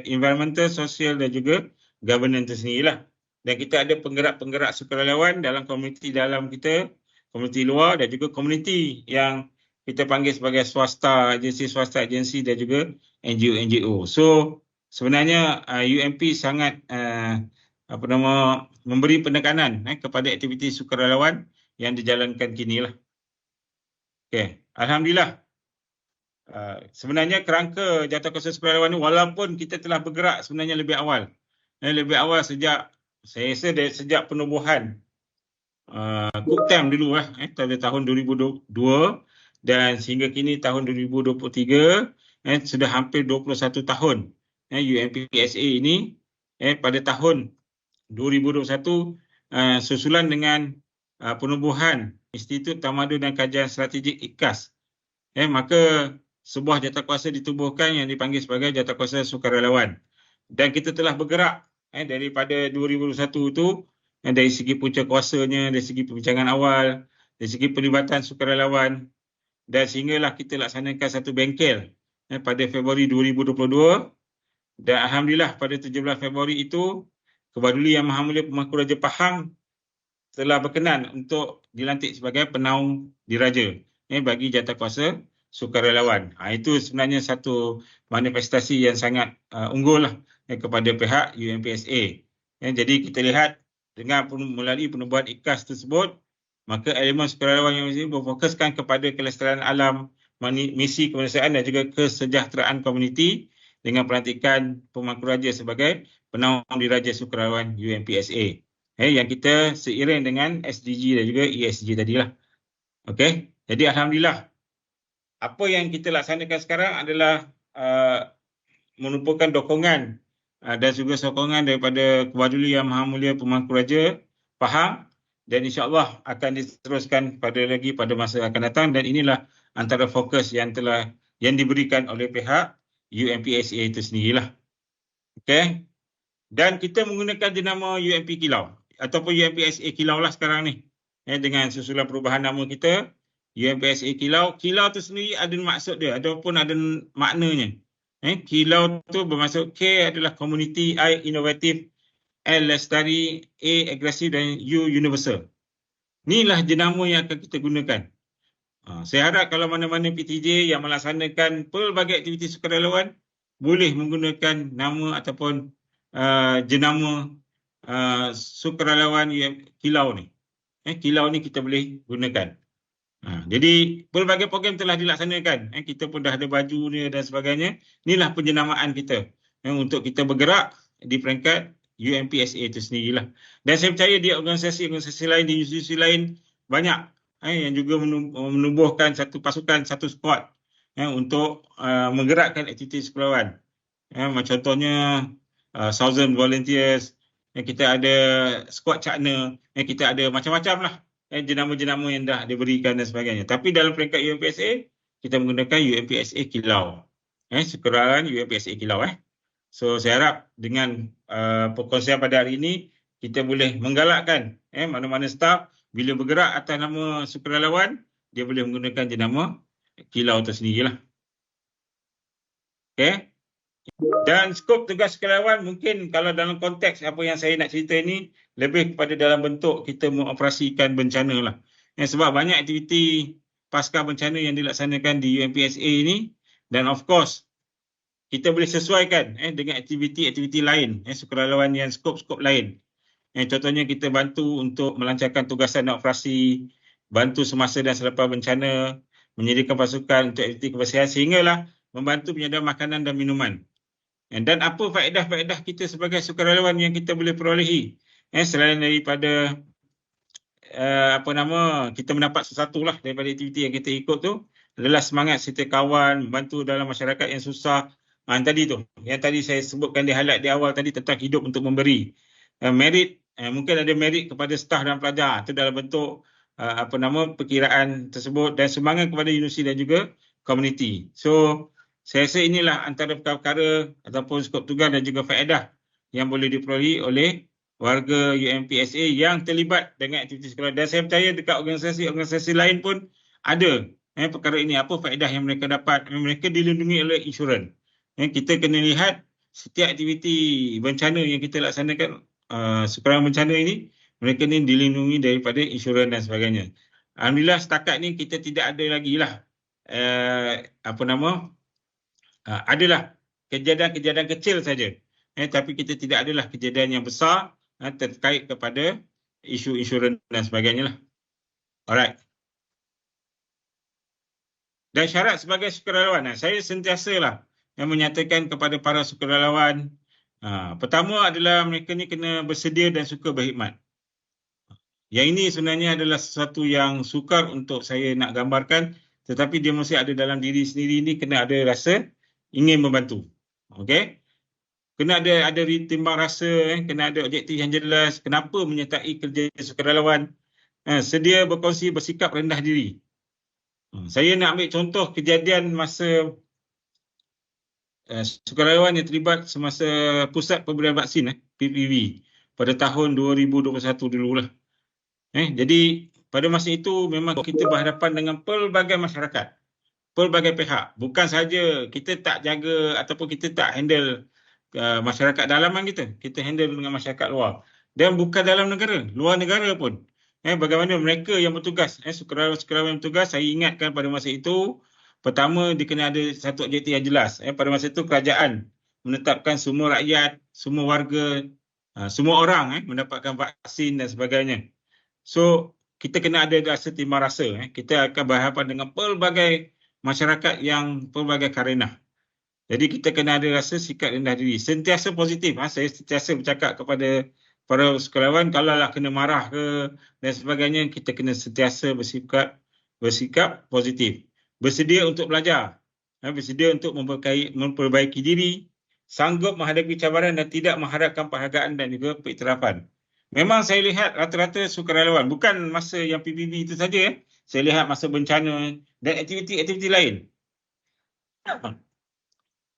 environmental, social dan juga governance tersendirilah. Dan kita ada penggerak-penggerak sukarelawan dalam komuniti dalam kita, komuniti luar dan juga komuniti yang kita panggil sebagai swasta, agensi dan juga NGO. So sebenarnya UMP sangat memberi penekanan kepada aktiviti sukarelawan yang dijalankan kini lah. Okey, alhamdulillah. Sebenarnya kerangka jawatankuasa sukarelawan ni, walaupun kita telah bergerak sebenarnya lebih awal sejak, saya rasa sejak penubuhan KUPTEM dulu pada tahun 2002 dan sehingga kini tahun 2023, sudah hampir 21 tahun UNPSA ini. Pada tahun 2021 susulan dengan penubuhan Institut Tamadun dan Kajian Strategik IKAS, maka sebuah jawatankuasa ditubuhkan yang dipanggil sebagai jawatankuasa sukarelawan. Dan kita telah bergerak daripada 2021 itu, dari segi punca kuasanya, dari segi perbincangan awal, dari segi pelibatan sukarelawan, dan sehinggalah kita laksanakan satu bengkel pada Februari 2022. Dan alhamdulillah pada 17 Februari itu, Kebaduli Yang Maha Mulia Pemangku Raja Pahang telah berkenan untuk dilantik sebagai penaung diraja bagi jawatankuasa sukarelawan. Itu sebenarnya satu manifestasi yang sangat unggul lah kepada pihak UNPSA. Jadi kita lihat dengan melalui penubuhan IKAS tersebut, maka elemen sukarelawan yang berfokuskan kepada kelestarian alam, misi kemanusiaan dan juga kesejahteraan komuniti dengan pelantikan Pemangku Raja sebagai penaung diraja sukarelawan UNPSA. Yang kita seiring dengan SDG dan juga ESG tadilah. Okey, jadi alhamdulillah apa yang kita laksanakan sekarang adalah merupakan dokongan dan juga sokongan daripada Kebaduli Yang Maha Mulia Pemangku Raja Pahang, dan insya-Allah akan diteruskan pada masa akan datang, dan inilah antara fokus yang diberikan oleh pihak UNPSA itu sendirilah. Okey. Dan kita menggunakan jenama UMP Kilau ataupun UNPSA Kilau lah sekarang ni. Dengan susulan perubahan nama kita, UNPSA Kilau. Kilau tu sendiri ada maksud dia ataupun ada maknanya. Kilau tu bermaksud K adalah community, I innovative, L lestari, A agresif dan U universal. Inilah jenama yang akan kita gunakan. Saya harap kalau mana-mana PTJ yang melaksanakan pelbagai aktiviti sukarelawan boleh menggunakan nama ataupun jenama sukarelawan Kilau ni. Kilau ni kita boleh gunakan. Jadi pelbagai program telah dilaksanakan. Kita pun dah ada baju ni dan sebagainya. Inilah penjenamaan kita untuk kita bergerak di peringkat UMPSA itu sendirilah. Dan saya percaya di organisasi-organisasi lain, di institusi lain banyak yang juga menubuhkan satu pasukan, satu squad untuk menggerakkan aktiviti sukarelawan. Contohnya Thousand Volunteers, kita ada squad Cakna, kita ada macam-macam lah jenama-jenama yang dah diberikan dan sebagainya. Tapi dalam peringkat UMPSA, kita menggunakan UMPSA Kilau. Sukarelawan UMPSA Kilau. So saya harap dengan perkongsian pada hari ini, kita boleh menggalakkan mana-mana staf bila bergerak atas nama sukarelawan, dia boleh menggunakan jenama Kilau tersendirilah. Okay. Dan skop tugas sukarelawan mungkin kalau dalam konteks apa yang saya nak cerita ini lebih kepada dalam bentuk kita mengoperasikan bencana lah. Sebab banyak aktiviti pasca bencana yang dilaksanakan di UMPSA ini dan of course kita boleh sesuaikan dengan aktiviti-aktiviti lain, sukarelawan yang skop-skop lain. Contohnya kita bantu untuk melancarkan tugasan dan operasi, bantu semasa dan selepas bencana, menyediakan pasukan untuk aktiviti kebersihan sehinggalah membantu penyediaan makanan dan minuman. Dan apa faedah-faedah kita sebagai sukarelawan yang kita boleh perolehi selain daripada kita mendapat sesuatu lah daripada aktiviti yang kita ikut tu adalah semangat serta kawan, membantu dalam masyarakat yang susah. Yang tadi saya sebutkan di highlight di awal tadi tentang hidup untuk memberi. Merit, mungkin ada merit kepada staf dan pelajar. Itu dalam bentuk perkiraan tersebut dan semangat kepada universiti dan juga komuniti. So, saya rasa inilah antara perkara-perkara ataupun skop tugas dan juga faedah yang boleh diperolehi oleh warga UMPSA yang terlibat dengan aktiviti sukarelawan. Dan saya percaya dekat organisasi-organisasi lain pun ada perkara ini. Apa faedah yang mereka dapat? Mereka dilindungi oleh insurans. Kita kena lihat setiap aktiviti bencana yang kita laksanakan sukarelawan bencana ini, mereka ni dilindungi daripada insurans dan sebagainya. Alhamdulillah setakat ni kita tidak ada lagi lah adalah kejadian-kejadian kecil saja. Tapi kita tidak adalah kejadian yang besar terkait kepada isu insurans dan sebagainya lah. Alright. Dan syarat sebagai sukarelawan, saya sentiasalah yang menyatakan kepada para sukarelawan, pertama adalah mereka ni kena bersedia dan suka berkhidmat. Yang ini sebenarnya adalah sesuatu yang sukar untuk saya nak gambarkan, tetapi dia mesti ada dalam diri sendiri ni, kena ada rasa ingin membantu. Okey. Kena ada timbang rasa, kena ada objektif yang jelas, kenapa menyertai kerja sukarelawan, sedia berkongsi, bersikap rendah diri. Saya nak ambil contoh kejadian masa sukarelawan yang terlibat semasa pusat pemberian vaksin PPV pada tahun 2021 dululah. Jadi pada masa itu memang kita berhadapan dengan pelbagai masyarakat, pelbagai pihak. Bukan saja kita tak jaga ataupun kita tak handle masyarakat dalaman kita handle dengan masyarakat luar. Dan bukan dalam negara, luar negara pun. Bagaimana mereka yang bertugas, sukarelawan yang bertugas, saya ingatkan pada masa itu, pertama dia kena ada satu objektif yang jelas. Pada masa itu kerajaan menetapkan semua rakyat, semua warga, semua orang mendapatkan vaksin dan sebagainya. So kita kena ada rasa timbang rasa. Kita akan berhadapan dengan pelbagai masyarakat yang pelbagai karenah. Jadi kita kena ada rasa sikap rendah diri. Sentiasa positif. Saya sentiasa bercakap kepada para sukarelawan, kalau lah kena marah ke dan sebagainya, kita kena sentiasa bersikap positif. Bersedia untuk belajar. Bersedia untuk memperbaiki diri. Sanggup menghadapi cabaran dan tidak mengharapkan penghargaan dan juga pengiktirafan. Memang saya lihat rata-rata sukarelawan, bukan masa yang PBB itu saja, saya lihat masa bencana dan aktiviti-aktiviti lain.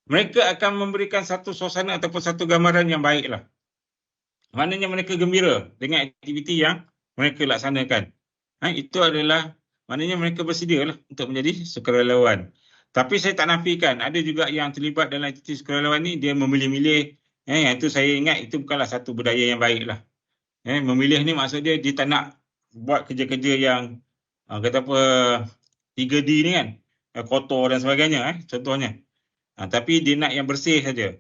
Mereka akan memberikan satu suasana ataupun satu gambaran yang baiklah. Maknanya mereka gembira dengan aktiviti yang mereka laksanakan. Itu adalah maknanya mereka bersedialah untuk menjadi sukarelawan. Tapi saya tak nafikan ada juga yang terlibat dalam aktiviti sukarelawan ni dia memilih-milih. Yang itu saya ingat itu bukanlah satu budaya yang baik lah. Memilih ni maksud dia tak nak buat kerja-kerja yang kata apa 3D ni kan, kotor dan sebagainya contohnya. Tapi dia nak yang bersih saja.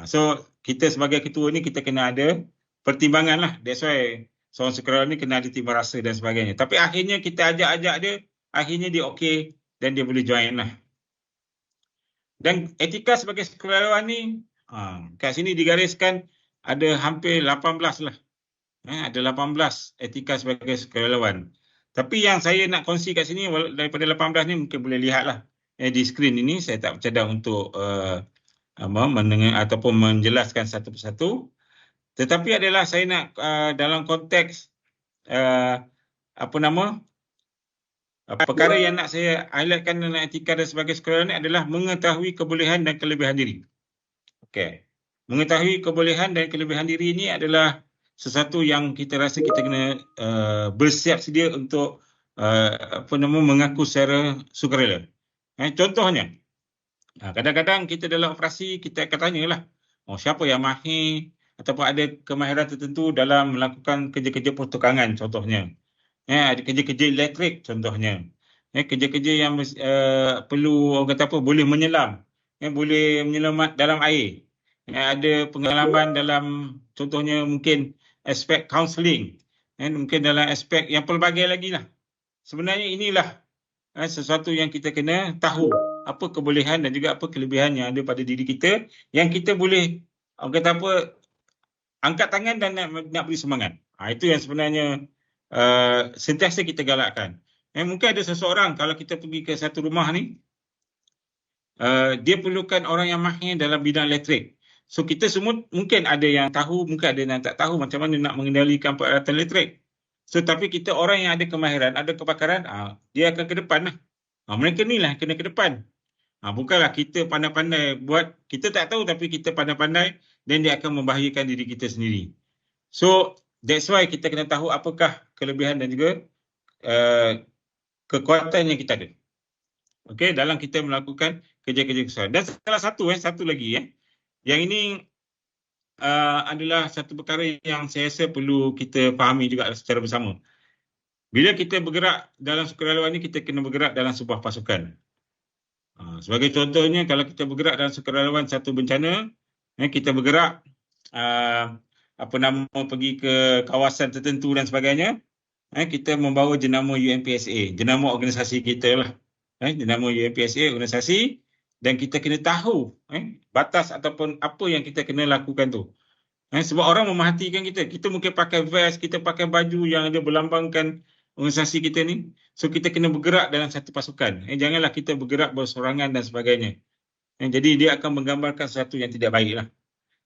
So kita sebagai ketua ni kita kena ada pertimbangan lah. That's why seorang sukarelawan ni kena ada timbal rasa dan sebagainya. Tapi akhirnya kita ajak-ajak dia, akhirnya dia okey dan dia boleh join lah. Dan etika sebagai sukarelawan ni, kat sini digariskan ada hampir 18 lah. Ada 18 etika sebagai sukarelawan. Tapi yang saya nak kongsi kat sini daripada 18 ni mungkin boleh lihat lah. Di skrin ini saya tak bercadang untuk mendengar ataupun menjelaskan satu persatu. Tetapi adalah saya nak dalam konteks perkara yang nak saya highlightkan dalam etika dan sebagai sukarelawan ni adalah mengetahui kebolehan dan kelebihan diri. Okey. Mengetahui kebolehan dan kelebihan diri ini adalah sesuatu yang kita rasa kita kena bersiap sedia untuk mengaku secara sukarela. Contohnya, kadang-kadang kita dalam operasi kita akan tanyalah, siapa yang mahir ataupun ada kemahiran tertentu dalam melakukan kerja-kerja pertukangan contohnya. Ada kerja-kerja elektrik contohnya. Kerja-kerja yang perlu orang kata apa boleh menyelam, boleh menyelamat dalam air. Ada pengalaman dalam contohnya mungkin aspek counselling, mungkin dalam aspek yang pelbagai lagi lah. Sebenarnya inilah sesuatu yang kita kena tahu apa kebolehan dan juga apa kelebihan yang ada pada diri kita yang kita boleh orang kata apa angkat tangan dan nak beri semangat. Itu yang sebenarnya sentiasa kita galakkan. Mungkin ada seseorang kalau kita pergi ke satu rumah ni, dia perlukan orang yang mahir dalam bidang elektrik. So kita semua mungkin ada yang tahu, mungkin ada yang tak tahu macam mana nak mengendalikan peralatan elektrik. So tapi kita orang yang ada kemahiran, ada kepakaran, dia akan ke depan lah. Mereka ni lah kena ke depan. Bukanlah kita pandai-pandai buat, kita tak tahu tapi kita pandai-pandai dan dia akan membahayakan diri kita sendiri. So that's why kita kena tahu apakah kelebihan dan juga kekuatan yang kita ada. Okey, dalam kita melakukan kerja-kerja besar. Dan salah satu lagi yang ini adalah satu perkara yang saya rasa perlu kita fahami juga secara bersama. Bila kita bergerak dalam sukarelawan ni, kita kena bergerak dalam sebuah pasukan. Sebagai contohnya, kalau kita bergerak dalam sukarelawan satu bencana, kita bergerak pergi ke kawasan tertentu dan sebagainya, kita membawa jenama UMPSA, jenama organisasi kita lah. Jenama UMPSA, organisasi, dan kita kena tahu batas ataupun apa yang kita kena lakukan tu. Sebab orang memerhatikan kita. Kita mungkin pakai vest, kita pakai baju yang ada berlambangkan organisasi kita ni. So kita kena bergerak dalam satu pasukan. Janganlah kita bergerak bersorangan dan sebagainya. Jadi dia akan menggambarkan sesuatu yang tidak baik lah.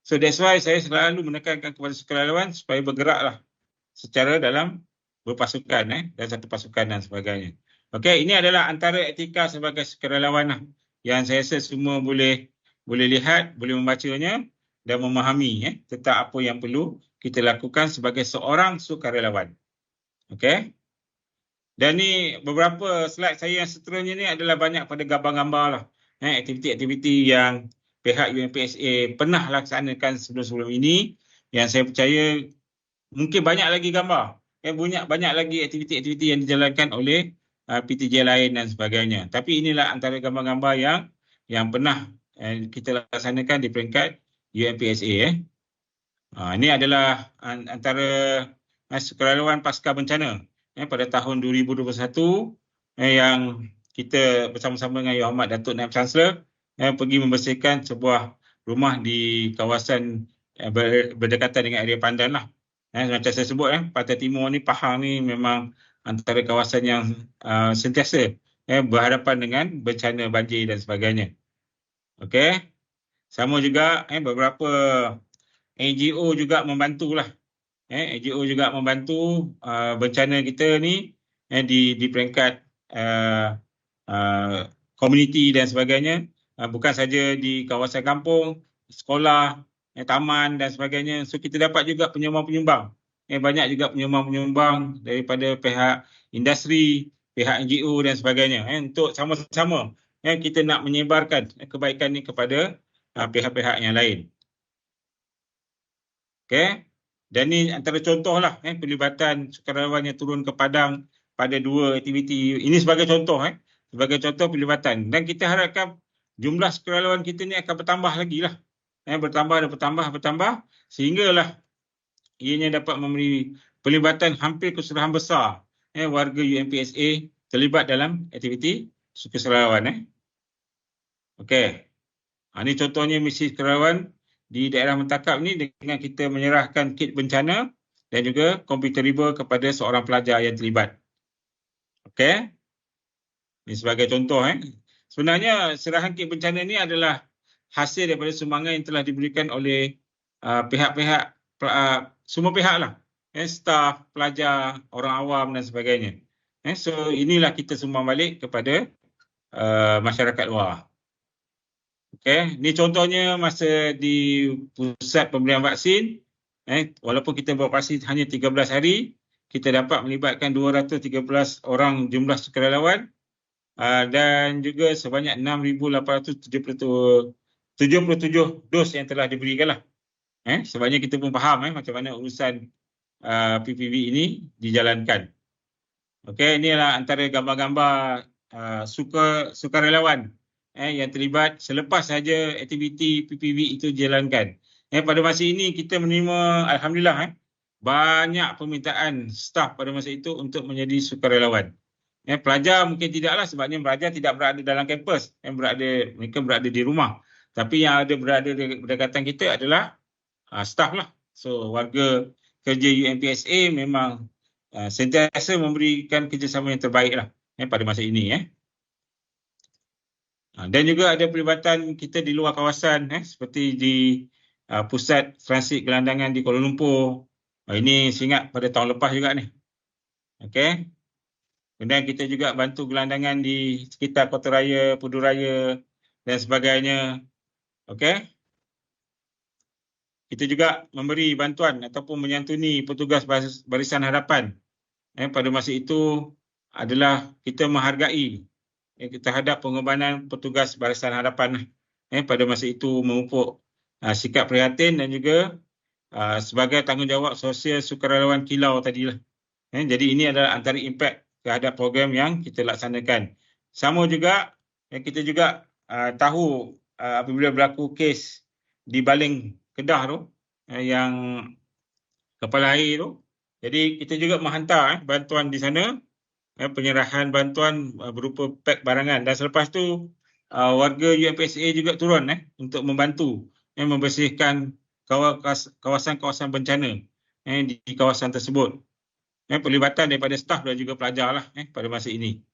So that's why saya selalu menekankan kepada sukarelawan supaya bergeraklah secara dalam berpasukan, dan satu pasukan dan sebagainya. Okey, ini adalah antara etika sebagai sukarelawan lah, yang saya rasa semua boleh lihat, boleh membacanya dan memahami tentang apa yang perlu kita lakukan sebagai seorang sukarelawan. Okey. Dan ni beberapa slide saya yang seterusnya ni adalah banyak pada gambar-gambar lah. Aktiviti-aktiviti yang pihak UMPSA pernah laksanakan sebelum-sebelum ini, yang saya percaya mungkin banyak lagi gambar. Banyak lagi aktiviti-aktiviti yang dijalankan oleh PTJ lain dan sebagainya. Tapi inilah antara gambar-gambar yang pernah kita laksanakan di peringkat UMPSA. Ini adalah antara sukarelawan pasca bencana pada tahun 2021 yang kita bersama-sama dengan Yang Hormat Datuk Naib Chancellor pergi membersihkan sebuah rumah di kawasan berdekatan dengan area Pandan lah. Macam saya sebut, Pantai Timur ni, Pahang ni memang antara kawasan yang sentiasa berhadapan dengan bencana banjir dan sebagainya. Okey. Sama juga beberapa NGO juga membantulah. NGO juga membantu bencana kita ni di peringkat komuniti dan sebagainya. Bukan saja di kawasan kampung, sekolah, taman dan sebagainya. So kita dapat juga penyumbang-penyumbang. Banyak juga penyumbang daripada pihak industri, pihak NGO dan sebagainya untuk sama-sama kita nak menyebarkan kebaikan ni kepada pihak-pihak yang lain. Okey. Dan ni antara contohlah pelibatan sukarelawan yang turun ke padang pada 2 aktiviti. Ini sebagai contoh sebagai contoh pelibatan, dan kita harapkan jumlah sukarelawan kita ni akan bertambah lagi lah. Bertambah sehinggalah ianya dapat memberi pelibatan hampir keseluruhan besar warga UMPSA terlibat dalam aktiviti sukarelawan. Okey. Ini contohnya misi sukarelawan di daerah Mentakap ni dengan kita menyerahkan kit bencana dan juga komputer riba kepada seorang pelajar yang terlibat. Okey. Ini sebagai contoh. Sebenarnya serahan kit bencana ni adalah hasil daripada sumbangan yang telah diberikan oleh pihak-pihak, semua pihak lah. Staf, pelajar, orang awam dan sebagainya. So inilah kita sumbang balik kepada masyarakat luar. Okey, ni contohnya masa di pusat pemberian vaksin, walaupun kita beroperasi hanya 13 hari, kita dapat melibatkan 213 orang jumlah sukarelawan dan juga sebanyak 6,877 dos yang telah diberikan lah. Sebenarnya kita pun faham macam mana urusan PPV ini dijalankan. Okey, inilah antara gambar-gambar sukarelawan yang terlibat selepas saja aktiviti PPV itu dijalankan. Pada masa ini kita menerima, alhamdulillah, banyak permintaan staf pada masa itu untuk menjadi sukarelawan. Pelajar mungkin tidaklah, sebabnya pelajar tidak berada dalam kampus, mereka berada di rumah. Tapi yang ada berada di berdekatan kita adalah staf lah. So warga kerja UMPSA memang sentiasa memberikan kerjasama yang terbaik lah pada masa ini. Dan juga ada pelibatan kita di luar kawasan seperti di pusat transit gelandangan di Kuala Lumpur. Ini saya ingat pada tahun lepas juga ni. Okey. Kemudian kita juga bantu gelandangan di sekitar Kota Raya, Pudu Raya dan sebagainya. Okey. Kita juga memberi bantuan ataupun menyantuni petugas Barisan Hadapan. Pada masa itu adalah kita menghargai terhadap pengorbanan petugas Barisan Hadapan pada masa itu, memupuk sikap prihatin dan juga sebagai tanggungjawab sosial sukarelawan kilau tadilah. Jadi ini adalah antara impak terhadap program yang kita laksanakan. Sama juga kita juga tahu apabila berlaku kes di Baling Kedah tu yang kepala air tu, jadi kita juga menghantar bantuan di sana, penyerahan bantuan berupa pak barangan, dan selepas tu warga UMPSA juga turun untuk membantu membersihkan kawasan-kawasan bencana di kawasan tersebut. Pelibatan daripada staf dan juga pelajar lah pada masa ini.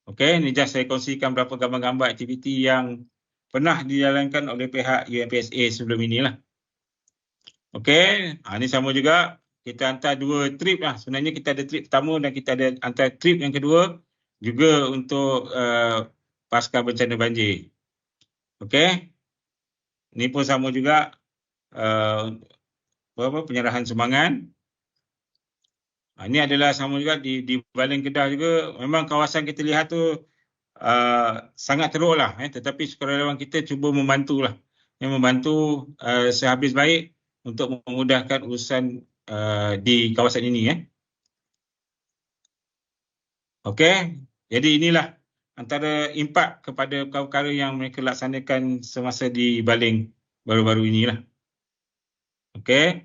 Okey, ini just saya kongsikan beberapa gambar-gambar aktiviti yang pernah dijalankan oleh pihak UMPSA sebelum inilah. Okey, ini sama juga. Kita hantar 2 trip lah. Sebenarnya kita ada trip pertama dan kita ada hantar trip yang kedua juga untuk pasca bencana banjir. Okey. Ini pun sama juga penyerahan sumbangan. Ini adalah sama juga di Baling Kedah juga. Memang kawasan kita lihat tu sangat teruk lah. Tetapi sukarelawan kita cuba membantu lah. Membantu sehabis baik untuk memudahkan urusan di kawasan ini. Okey, jadi inilah antara impak kepada perkara yang mereka laksanakan semasa di Baling baru-baru inilah. Okey,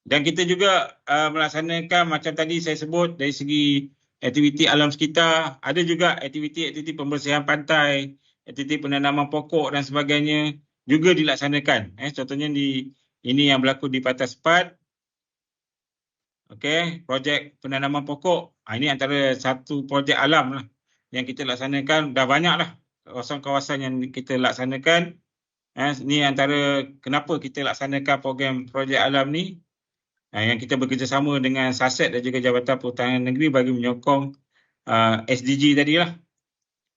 dan kita juga melaksanakan macam tadi saya sebut dari segi aktiviti alam sekitar, ada juga aktiviti pembersihan pantai, aktiviti penanaman pokok dan sebagainya juga dilaksanakan. Contohnya ini yang berlaku di Pantai Sepat. Okey, projek penanaman pokok. Ini antara satu projek alam lah yang kita laksanakan. Dah banyaklah kawasan-kawasan yang kita laksanakan. Ini antara kenapa kita laksanakan program projek alam ni. Yang kita bekerjasama dengan SASET dan juga Jabatan Perhutanan Negeri bagi menyokong SDG tadilah.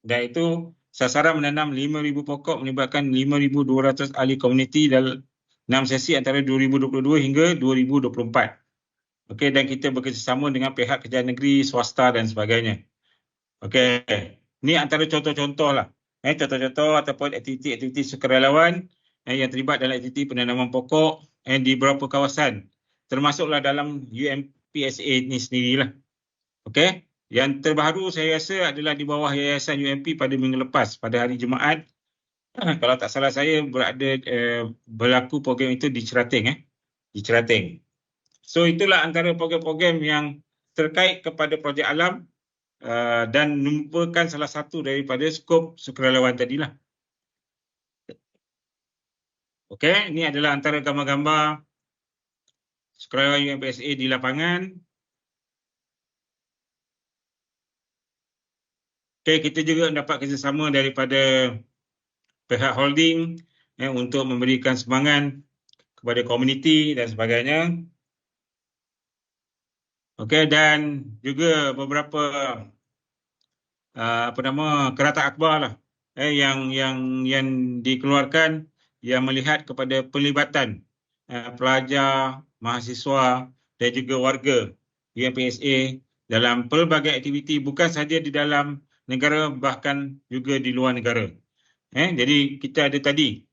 Dan itu sasaran menanam 5,000 pokok melibatkan 5,200 ahli komuniti dalam 6 sesi antara 2022 hingga 2024. Okey, dan kita bekerjasama dengan pihak kerajaan negeri, swasta dan sebagainya. Okey, ini antara contoh-contoh lah contoh-contoh ataupun aktiviti-aktiviti sukarelawan yang terlibat dalam aktiviti penanaman pokok di beberapa kawasan, termasuklah dalam UMPSA ni sendirilah. Okey, yang terbaru saya rasa adalah di bawah Yayasan UMP pada minggu lepas, pada hari Jumaat. Kalau tak salah saya berlaku program itu di Cerating. Di Cerating. So itulah antara program-program yang terkait kepada projek alam dan merupakan salah satu daripada skop sukarelawan tadilah. Okey, ini adalah antara gambar-gambar sukarelawan UMPSA di lapangan. Okey, kita juga mendapat kerjasama daripada pihak holding untuk memberikan semangat kepada komuniti dan sebagainya. Okey, dan juga beberapa kerata akhbar lah yang dikeluarkan yang melihat kepada pelibatan pelajar, mahasiswa dan juga warga UMPSA dalam pelbagai aktiviti, bukan sahaja di dalam negara bahkan juga di luar negara. Jadi kita ada tadi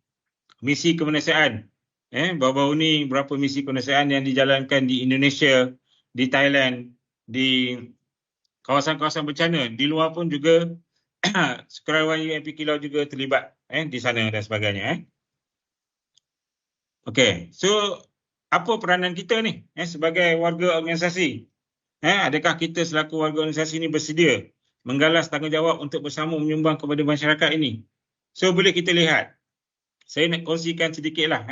misi kemanusiaan. Baru-baru ni berapa misi kemanusiaan yang dijalankan di Indonesia, di Thailand, di kawasan-kawasan bencana. Di luar pun juga sukarelawan UMP Kilau juga terlibat di sana dan sebagainya. Okey, so apa peranan kita ni sebagai warga organisasi? Adakah kita selaku warga organisasi ni bersedia menggalas tanggungjawab untuk bersama menyumbang kepada masyarakat ini? So boleh kita lihat. Saya nak kongsikan sedikitlah.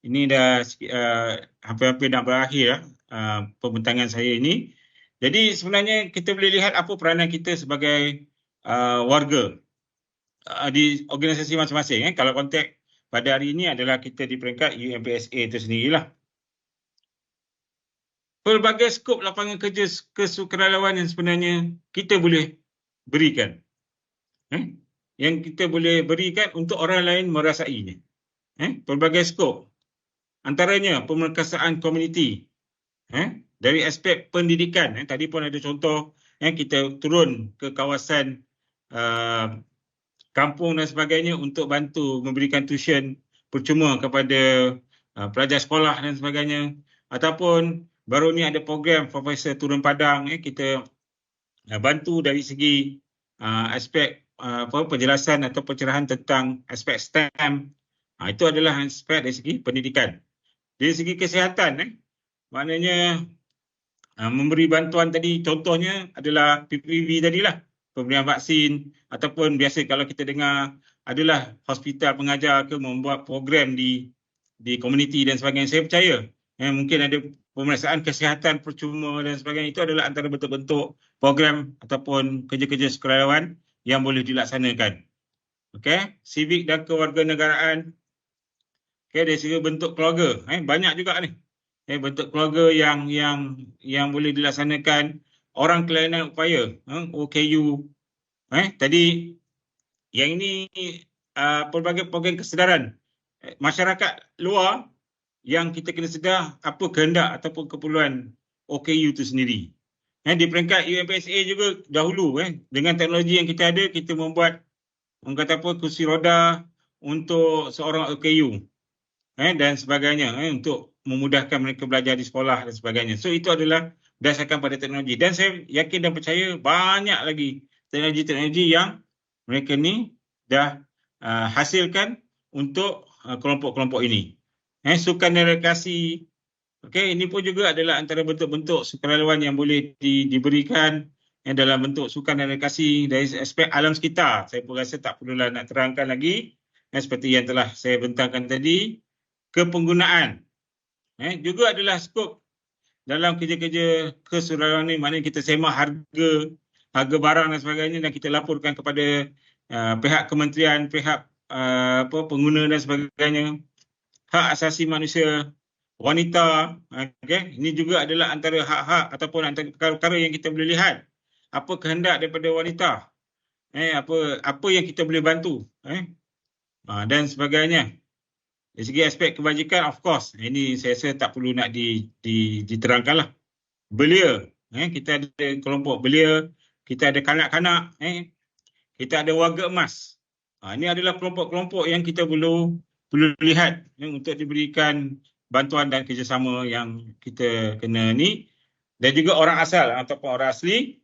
Ini dah hampir-hampir nak berakhir pembentangan saya ini. Jadi sebenarnya kita boleh lihat apa peranan kita sebagai warga di organisasi masing-masing. Kalau konteks pada hari ini adalah kita di peringkat UMPSA itu sendirilah. Pelbagai skop lapangan kerja kesukarelawan yang sebenarnya kita boleh berikan. Yang kita boleh berikan untuk orang lain merasainya. Pelbagai skop. Antaranya pemerkasaan komuniti. Dari aspek pendidikan. Tadi pun ada contoh kita turun ke kawasan kampung dan sebagainya untuk bantu memberikan tuition percuma kepada pelajar sekolah dan sebagainya. Ataupun baru ni ada program Profesor Turun Padang, kita bantu dari segi aspek penjelasan atau pencerahan tentang aspek STEM. Itu adalah aspek dari segi pendidikan. Dari segi kesihatan, maknanya memberi bantuan tadi, contohnya adalah PPV tadilah, pemberian vaksin, ataupun biasa kalau kita dengar adalah hospital pengajar ke membuat program di komuniti dan sebagainya. Saya percaya mungkin ada pemeriksaan kesihatan percuma dan sebagainya. Itu adalah antara bentuk-bentuk program ataupun kerja-kerja sukarelawan yang boleh dilaksanakan. Okey, sivik dan kewarganegaraan. Okey, dari segi bentuk keluarga, banyak juga ni. Bentuk keluarga yang boleh dilaksanakan. Orang kelainan upaya, OKU. Tadi yang ini pelbagai program kesedaran masyarakat luar yang kita kena sedar apa kehendak ataupun keperluan OKU itu sendiri. Di peringkat UMPSA juga dahulu dengan teknologi yang kita ada, kita membuat kursi roda untuk seorang OKU dan sebagainya untuk memudahkan mereka belajar di sekolah dan sebagainya. So itu adalah berdasarkan pada teknologi, dan saya yakin dan percaya banyak lagi teknologi-teknologi yang mereka ni dah hasilkan untuk kelompok-kelompok ini. Sukan dan rekreasi. Okey, ini pun juga adalah antara bentuk-bentuk sukarelawan yang boleh diberikan dalam bentuk sukan dan rekreasi dari aspek alam sekitar. Saya pun rasa tak perlulah nak terangkan lagi seperti yang telah saya bentangkan tadi. Kepenggunaan juga adalah skop dalam kerja-kerja kesukarelawan ini. Maknanya kita semak harga barang dan sebagainya dan kita laporkan kepada pihak kementerian, pihak pengguna dan sebagainya. Hak asasi manusia, wanita, ini juga adalah antara hak-hak ataupun antara perkara-perkara yang kita boleh lihat. Apa kehendak daripada wanita, apa yang kita boleh bantu, dan sebagainya. Dari segi aspek kebajikan, of course, ini saya rasa tak perlu nak diterangkan lah. Belia, kita ada kelompok belia, kita ada kanak-kanak, kita ada warga emas. Ini adalah kelompok-kelompok yang kita perlu lihat untuk diberikan bantuan dan kerjasama yang kita kena ni. Dan juga orang asal ataupun orang asli,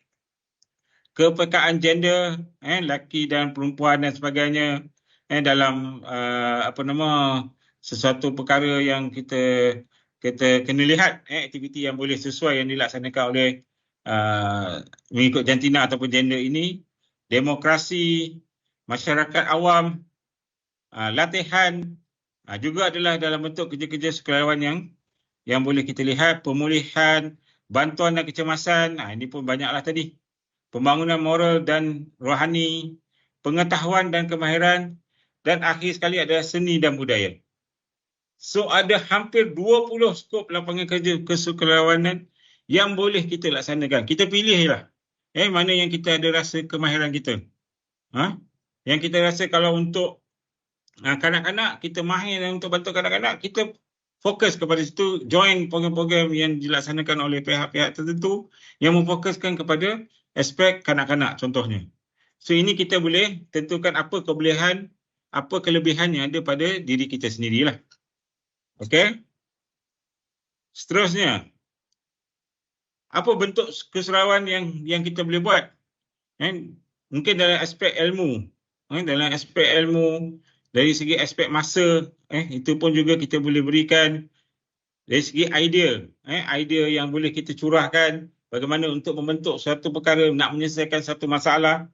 kepekaan gender, lelaki dan perempuan dan sebagainya, dalam sesuatu perkara yang kita kena lihat, aktiviti yang boleh sesuai yang dilaksanakan oleh mengikut jantina ataupun gender ini, demokrasi, masyarakat awam, latihan, juga adalah dalam bentuk kerja-kerja sukarelawan yang boleh kita lihat, pemulihan, bantuan dan kecemasan, ini pun banyaklah tadi. Pembangunan moral dan rohani, pengetahuan dan kemahiran, dan akhir sekali ada seni dan budaya. So ada hampir 20 skop lapangan kerja kesukarelawanan yang boleh kita laksanakan. Kita pilihlah mana yang kita ada rasa kemahiran kita. Yang kita rasa kalau untuk kanak-kanak, kita mahir untuk bantu kanak-kanak, kita fokus kepada situ, join program-program yang dilaksanakan oleh pihak-pihak tertentu yang memfokuskan kepada aspek kanak-kanak contohnya. So ini kita boleh tentukan apa kebolehan, apa kelebihan yang ada pada diri kita sendirilah. Okey. Seterusnya, apa bentuk keseruan yang kita boleh buat? Mungkin dalam aspek ilmu. Dalam aspek ilmu, dari segi aspek masa, itu pun juga kita boleh berikan. Dari segi idea, idea yang boleh kita curahkan, bagaimana untuk membentuk suatu perkara, nak menyelesaikan satu masalah.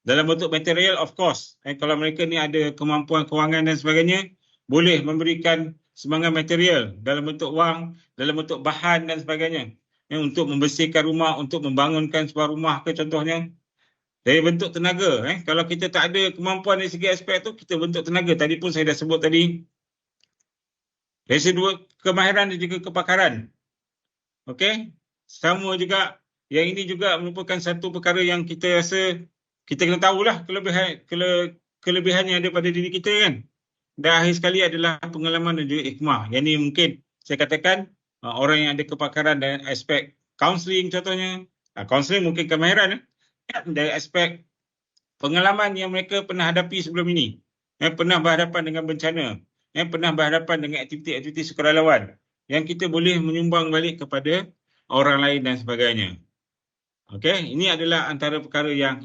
Dalam bentuk material, of course. Kalau mereka ni ada kemampuan kewangan dan sebagainya, boleh memberikan sumbangan material dalam bentuk wang, dalam bentuk bahan dan sebagainya. Untuk membersihkan rumah, untuk membangunkan sebuah rumah ke contohnya. Dari bentuk tenaga, kalau kita tak ada kemampuan dari segi aspek tu, kita bentuk tenaga. Tadi pun saya dah sebut tadi. Dari segi kemahiran dan juga kepakaran. Okey, sama juga. Yang ini juga merupakan satu perkara yang kita rasa kita kena tahulah kelebihan yang ada pada diri kita kan. Dan akhir sekali adalah pengalaman dan juga hikmah. Yang ini mungkin saya katakan orang yang ada kepakaran dan aspek counselling contohnya. Counselling mungkin kemahiran. Dari aspek pengalaman yang mereka pernah hadapi sebelum ini. Pernah berhadapan dengan bencana. Pernah berhadapan dengan aktiviti-aktiviti sukarelawan. Yang kita boleh menyumbang balik kepada orang lain dan sebagainya. Okey, ini adalah antara perkara yang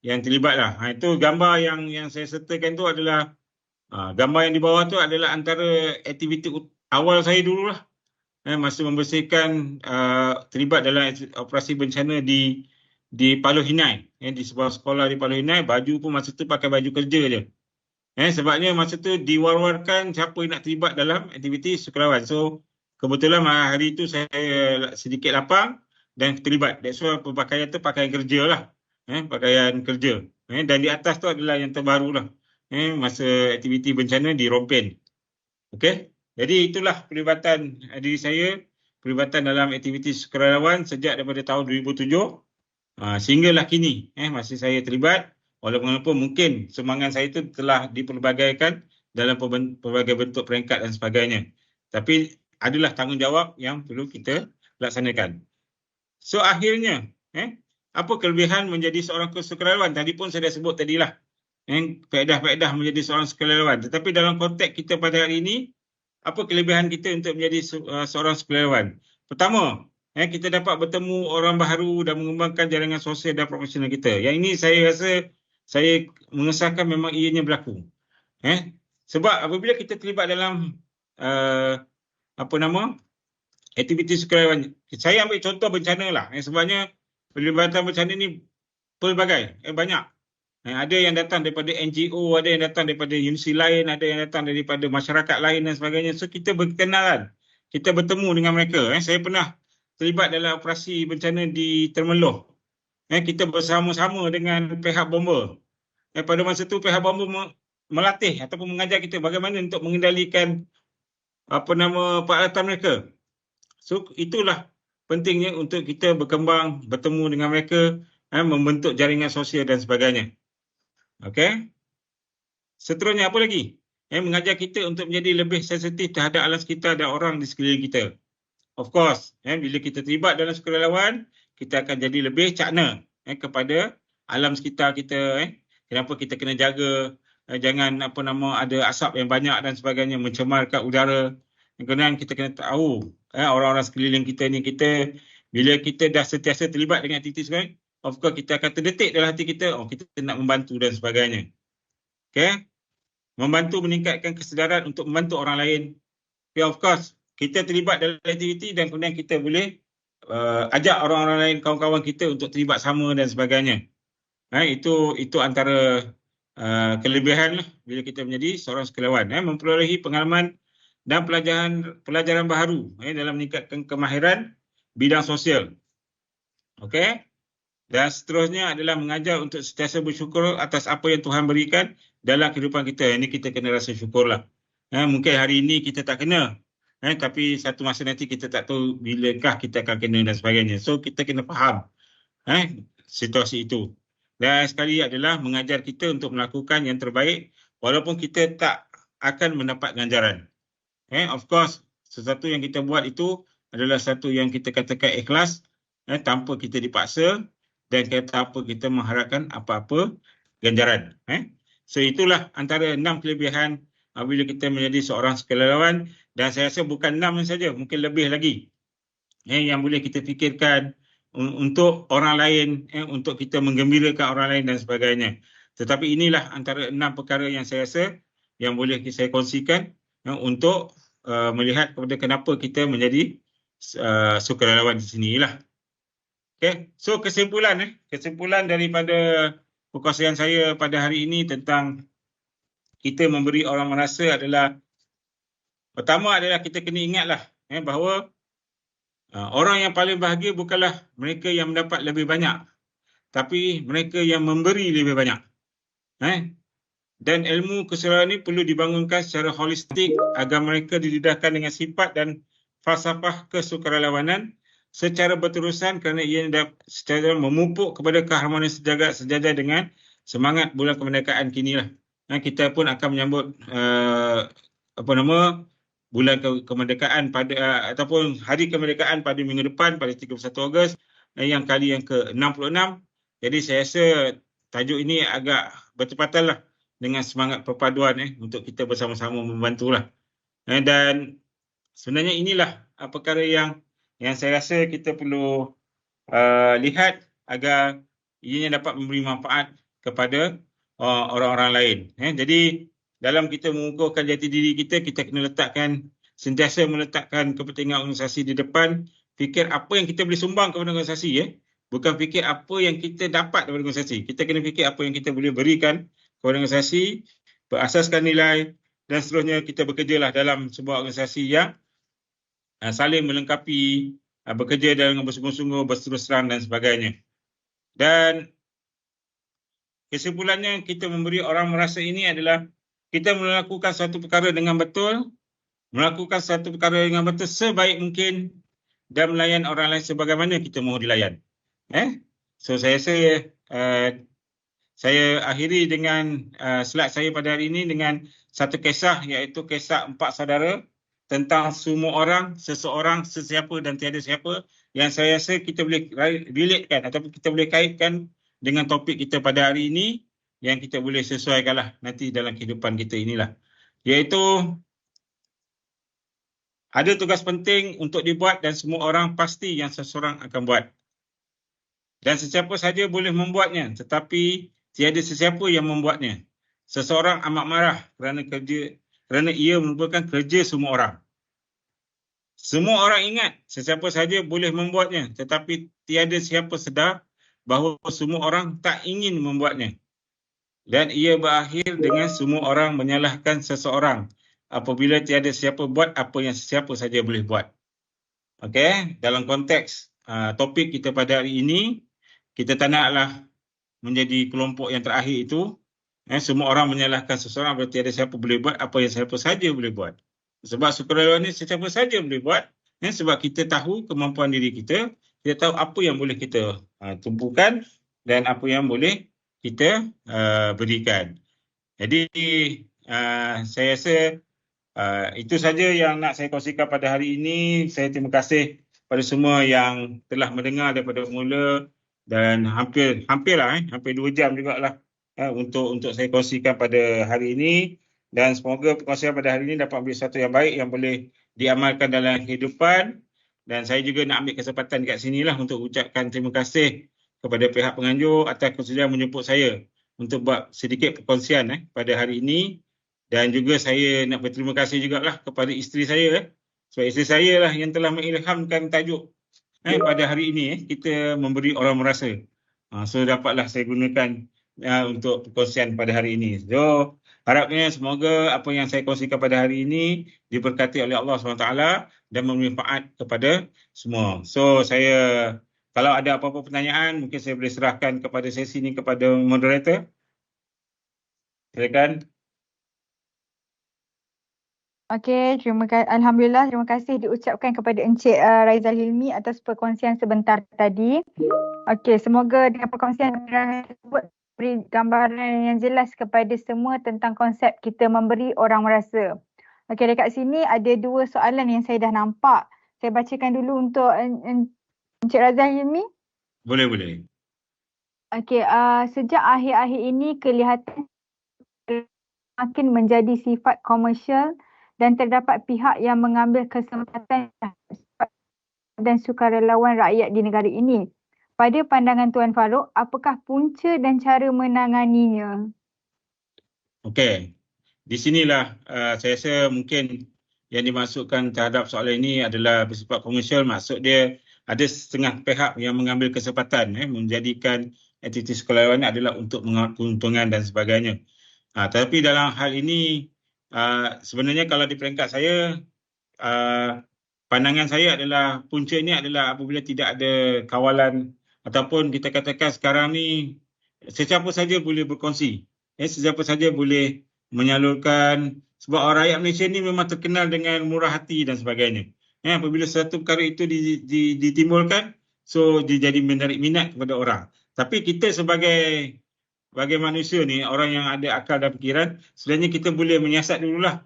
terlibatlah. Itu gambar yang saya sertakan tu adalah gambar yang di bawah tu adalah antara aktiviti awal saya dululah. Masa membersihkan terlibat dalam operasi bencana di Paluh Hinai. Di sebuah sekolah di Paluh Hinai, baju pun masa tu pakai baju kerja je. Sebabnya masa tu diwar-warkan siapa yang nak terlibat dalam aktiviti sukarelawan. So kebetulan hari itu saya sedikit lapang dan terlibat. That's why pakaian tu pakaian kerja lah. Pakaian kerja. Dan di atas tu adalah yang terbaru lah. Masa aktiviti bencana di Rompen. Okey. Jadi itulah pelibatan diri saya. Pelibatan dalam aktiviti sukarelawan sejak daripada tahun 2007. Sehinggalah kini. Masih saya terlibat. Walaupun mungkin sumbangan saya itu telah dipelbagaikan dalam pelbagai bentuk peringkat dan sebagainya. Tapi adalah tanggungjawab yang perlu kita laksanakan. So akhirnya, apa kelebihan menjadi seorang sukarelawan? Tadi pun saya dah sebut tadilah. Faedah-faedah menjadi seorang sukarelawan. Tetapi dalam konteks kita pada hari ini, apa kelebihan kita untuk menjadi seorang sukarelawan? Pertama, kita dapat bertemu orang baru dan mengembangkan jaringan sosial dan profesional kita. Yang ini saya rasa, saya mengesahkan memang ianya berlaku. Sebab apabila kita terlibat dalam aktiviti sukarelawan. Saya ambil contoh bencana lah. Sebabnya pelibatan bencana ni pelbagai, banyak. Ada yang datang daripada NGO, ada yang datang daripada universiti lain, ada yang datang daripada masyarakat lain dan sebagainya. So kita berkenalan, kita bertemu dengan mereka. Saya pernah terlibat dalam operasi bencana di Termeloh. Kita bersama-sama dengan pihak bomba. Pada masa tu pihak bomba melatih ataupun mengajar kita bagaimana untuk mengendalikan peralatan mereka. So itulah pentingnya untuk kita berkembang, bertemu dengan mereka, membentuk jaringan sosial dan sebagainya. Okey. Seterusnya apa lagi? Mengajar kita untuk menjadi lebih sensitif terhadap alam sekitar dan orang di sekeliling kita. Of course, bila kita terlibat dalam sukarelawan, kita akan jadi lebih cakna kepada alam sekitar kita. kenapa kita kena jaga jangan ada asap yang banyak dan sebagainya, mencemarkan udara. Kemudian kita kena tahu orang-orang sekeliling kita ni, bila kita dah sentiasa terlibat dengan aktiviti sekarang, of course kita akan terdetik dalam hati kita, kita nak membantu dan sebagainya. Okay? Membantu meningkatkan kesedaran untuk membantu orang lain. Okay, of course, kita terlibat dalam aktiviti dan kemudian kita boleh ajak orang-orang lain, kawan-kawan kita untuk terlibat sama dan sebagainya. Itu antara kelebihan lah bila kita menjadi seorang sukarelawan. Memperolehi pengalaman dan pelajaran baharu dalam meningkatkan kemahiran bidang sosial. Okey. Dan seterusnya adalah mengajar untuk sentiasa bersyukur atas apa yang Tuhan berikan dalam kehidupan kita. Ini kita kena rasa syukurlah. Mungkin hari ini kita tak kena. Tapi satu masa nanti kita tak tahu bilakah kita akan kena dan sebagainya. So kita kena faham situasi itu. Dan sekali adalah mengajar kita untuk melakukan yang terbaik walaupun kita tak akan mendapat ganjaran. Of course, sesuatu yang kita buat itu adalah satu yang kita katakan ikhlas, tanpa kita dipaksa dan tanpa kita mengharapkan apa-apa ganjaran. So itulah antara 6 kelebihan bila kita menjadi seorang sukarelawan, dan saya rasa bukan 6 saja, mungkin lebih lagi yang boleh kita fikirkan untuk orang lain, untuk kita menggembirakan orang lain dan sebagainya. Tetapi inilah antara 6 perkara yang saya rasa yang boleh saya kongsikan untuk melihat kepada kenapa kita menjadi sukarelawan di sinilah. Okay. So kesimpulan daripada perkongsian saya pada hari ini tentang kita memberi orang merasa adalah, pertama adalah kita kena ingatlah bahawa orang yang paling bahagia bukanlah mereka yang mendapat lebih banyak, tapi mereka yang memberi lebih banyak. Dan ilmu kesukarelawan ini perlu dibangunkan secara holistik agar mereka didedahkan dengan sifat dan falsafah kesukarelawanan secara berterusan, kerana ia secara memupuk kepada keharmonisan sejajar dengan semangat bulan kemerdekaan kinilah. Kita pun akan menyambut bulan kemerdekaan ataupun hari kemerdekaan pada minggu depan pada 31 Ogos yang kali yang ke-66. Jadi saya rasa tajuk ini agak bertepatanlah dengan semangat perpaduan untuk kita bersama-sama membantulah. Dan sebenarnya inilah perkara yang saya rasa kita perlu lihat agar ianya dapat memberi manfaat kepada orang-orang lain. Jadi dalam kita mengukuhkan jati diri kita kena sentiasa meletakkan kepentingan organisasi di depan. Fikir apa yang kita boleh sumbang kepada organisasi, bukan fikir apa yang kita dapat daripada organisasi. Kita kena fikir apa yang kita boleh berikan kepada organisasi, berasaskan nilai, dan seterusnya kita bekerjalah dalam sebuah organisasi yang saling melengkapi, bekerja dengan bersungguh-sungguh, berterus terang dan sebagainya. Dan kesimpulannya, kita memberi orang merasa ini adalah kita melakukan satu perkara dengan betul, sebaik mungkin, dan melayan orang lain sebagaimana kita mahu dilayan. So saya rasa saya akhiri dengan slide saya pada hari ini dengan satu kisah, iaitu kisah 4 saudara tentang semua orang, seseorang, sesiapa dan tiada siapa, yang saya rasa kita boleh relatekan ataupun kita boleh kaitkan dengan topik kita pada hari ini, yang kita boleh sesuaikanlah nanti dalam kehidupan kita inilah. Iaitu ada tugas penting untuk dibuat dan semua orang pasti yang seseorang akan buat. Dan sesiapa saja boleh membuatnya, tetapi tiada sesiapa yang membuatnya. Seseorang amat marah kerana ia merupakan kerja semua orang. Semua orang ingat sesiapa saja boleh membuatnya, tetapi tiada siapa sedar bahawa semua orang tak ingin membuatnya. Dan ia berakhir dengan semua orang menyalahkan seseorang apabila tiada siapa buat apa yang sesiapa saja boleh buat. Okey, dalam konteks topik kita pada hari ini, kita tak naklah menjadi kelompok yang terakhir itu. Semua orang menyalahkan seseorang apabila tiada siapa boleh buat apa yang siapa saja boleh buat. Sebab sukarelawan ini sesiapa saja boleh buat. Sebab kita tahu kemampuan diri kita, kita tahu apa yang boleh kita tumpukan dan apa yang boleh kita berikan. Jadi saya rasa itu saja yang nak saya kongsikan pada hari ini. Saya terima kasih pada semua yang telah mendengar daripada mula, dan hampir 2 jam jugalah untuk saya kongsikan pada hari ini, dan semoga perkongsian pada hari ini dapat menjadi sesuatu yang baik yang boleh diamalkan dalam kehidupan. Dan saya juga nak ambil kesempatan kat sini lah untuk ucapkan terima kasih kepada pihak penganjur atas kesudian menjemput saya untuk buat sedikit perkongsian pada hari ini. Dan juga saya nak berterima kasih jugalah kepada isteri saya. Sebab isteri saya lah yang telah mengilhamkan tajuk pada hari ini kita memberi orang merasa. So dapatlah saya gunakan untuk perkongsian pada hari ini. So harapnya semoga apa yang saya kongsikan pada hari ini diberkati oleh Allah SWT dan bermanfaat kepada semua. So saya, kalau ada apa-apa pertanyaan, mungkin saya boleh serahkan kepada sesi ini kepada moderator. Silakan. Okey, Alhamdulillah, terima kasih diucapkan kepada Encik Raizal Hilmi atas perkongsian sebentar tadi. Okey, semoga dengan perkongsian tersebut beri gambaran yang jelas kepada semua tentang konsep kita memberi orang merasa. Okey, dekat sini ada 2 soalan yang saya dah nampak. Saya bacakan dulu untuk Encik Raizal Hilmi. Boleh. Okey, sejak akhir-akhir ini kelihatan makin menjadi sifat komersial dan terdapat pihak yang mengambil kesempatan dan sukarelawan rakyat di negara ini. Pada pandangan Tuan Farouk, apakah punca dan cara menanganinya? Okey, di sinilah saya rasa mungkin yang dimasukkan terhadap soalan ini adalah bersifat komersial. Maksud dia ada setengah pihak yang mengambil kesempatan menjadikan aktiviti sukarelawan adalah untuk mengaut keuntungan dan sebagainya. Tetapi dalam hal ini sebenarnya kalau di peringkat saya, pandangan saya adalah punca ini adalah apabila tidak ada kawalan ataupun kita katakan sekarang ni sesiapa saja boleh berkongsi. Sesiapa saja boleh menyalurkan, sebab orang rakyat Malaysia ni memang terkenal dengan murah hati dan sebagainya. Apabila satu perkara itu ditimbulkan, so dia jadi menarik minat kepada orang. Tapi kita sebagai manusia ni, orang yang ada akal dan fikiran, sebenarnya kita boleh menyiasat dululah.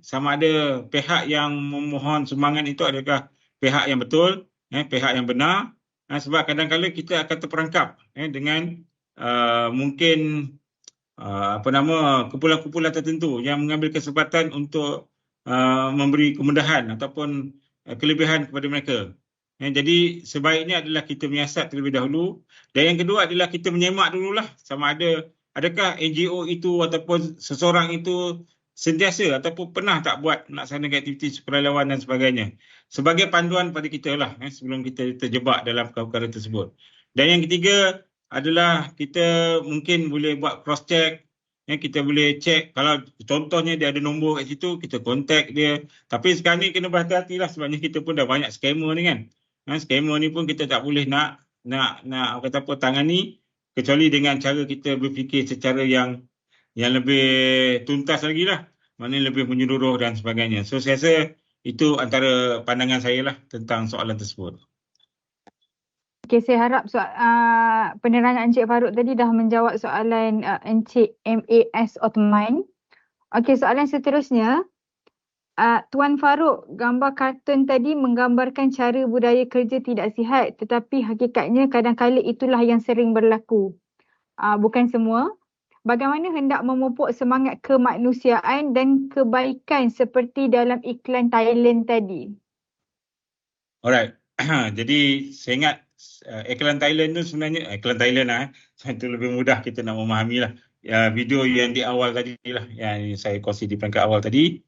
Sama ada pihak yang memohon sumbangan itu adakah pihak yang betul, pihak yang benar. Sebab kadang-kadang kita akan terperangkap dengan mungkin kumpulan-kumpulan tertentu yang mengambil kesempatan untuk memberi kemudahan ataupun kelebihan kepada mereka. Jadi sebaiknya adalah kita menyiasat terlebih dahulu. Dan yang kedua adalah kita menyemak dululah sama adakah NGO itu ataupun seseorang itu sentiasa ataupun pernah tak buat melaksanakan aktiviti sukarelawan dan sebagainya. Sebagai panduan pada kita lah sebelum kita terjebak dalam perkara tersebut. Dan yang ketiga adalah kita mungkin boleh buat cross check. Kita boleh cek, kalau contohnya dia ada nombor kat situ, kita contact dia. Tapi sekarang ni kena berhati-hati lah sebabnya kita pun dah banyak scammer ni kan. Scammer ni pun kita tak boleh nak kata apa tangani kecuali dengan cara kita berfikir secara yang lebih tuntas lagi lah. Maknanya lebih menyeluruh dan sebagainya. So saya rasa itu antara pandangan saya lah tentang soalan tersebut. Okey, saya harap penerangan Encik Farouk tadi dah menjawab soalan Encik MAS Othman. Okey, soalan seterusnya. Tuan Farouk, gambar kartun tadi menggambarkan cara budaya kerja tidak sihat, tetapi hakikatnya kadang-kala itulah yang sering berlaku. Bukan semua. Bagaimana hendak memupuk semangat kemanusiaan dan kebaikan seperti dalam iklan Thailand tadi? Alright. Jadi saya ingat iklan Thailand tu sebenarnya, iklan Thailand itu lebih mudah kita nak memahami lah. Video yang di awal tadi lah, yang saya kongsi di peringkat awal tadi.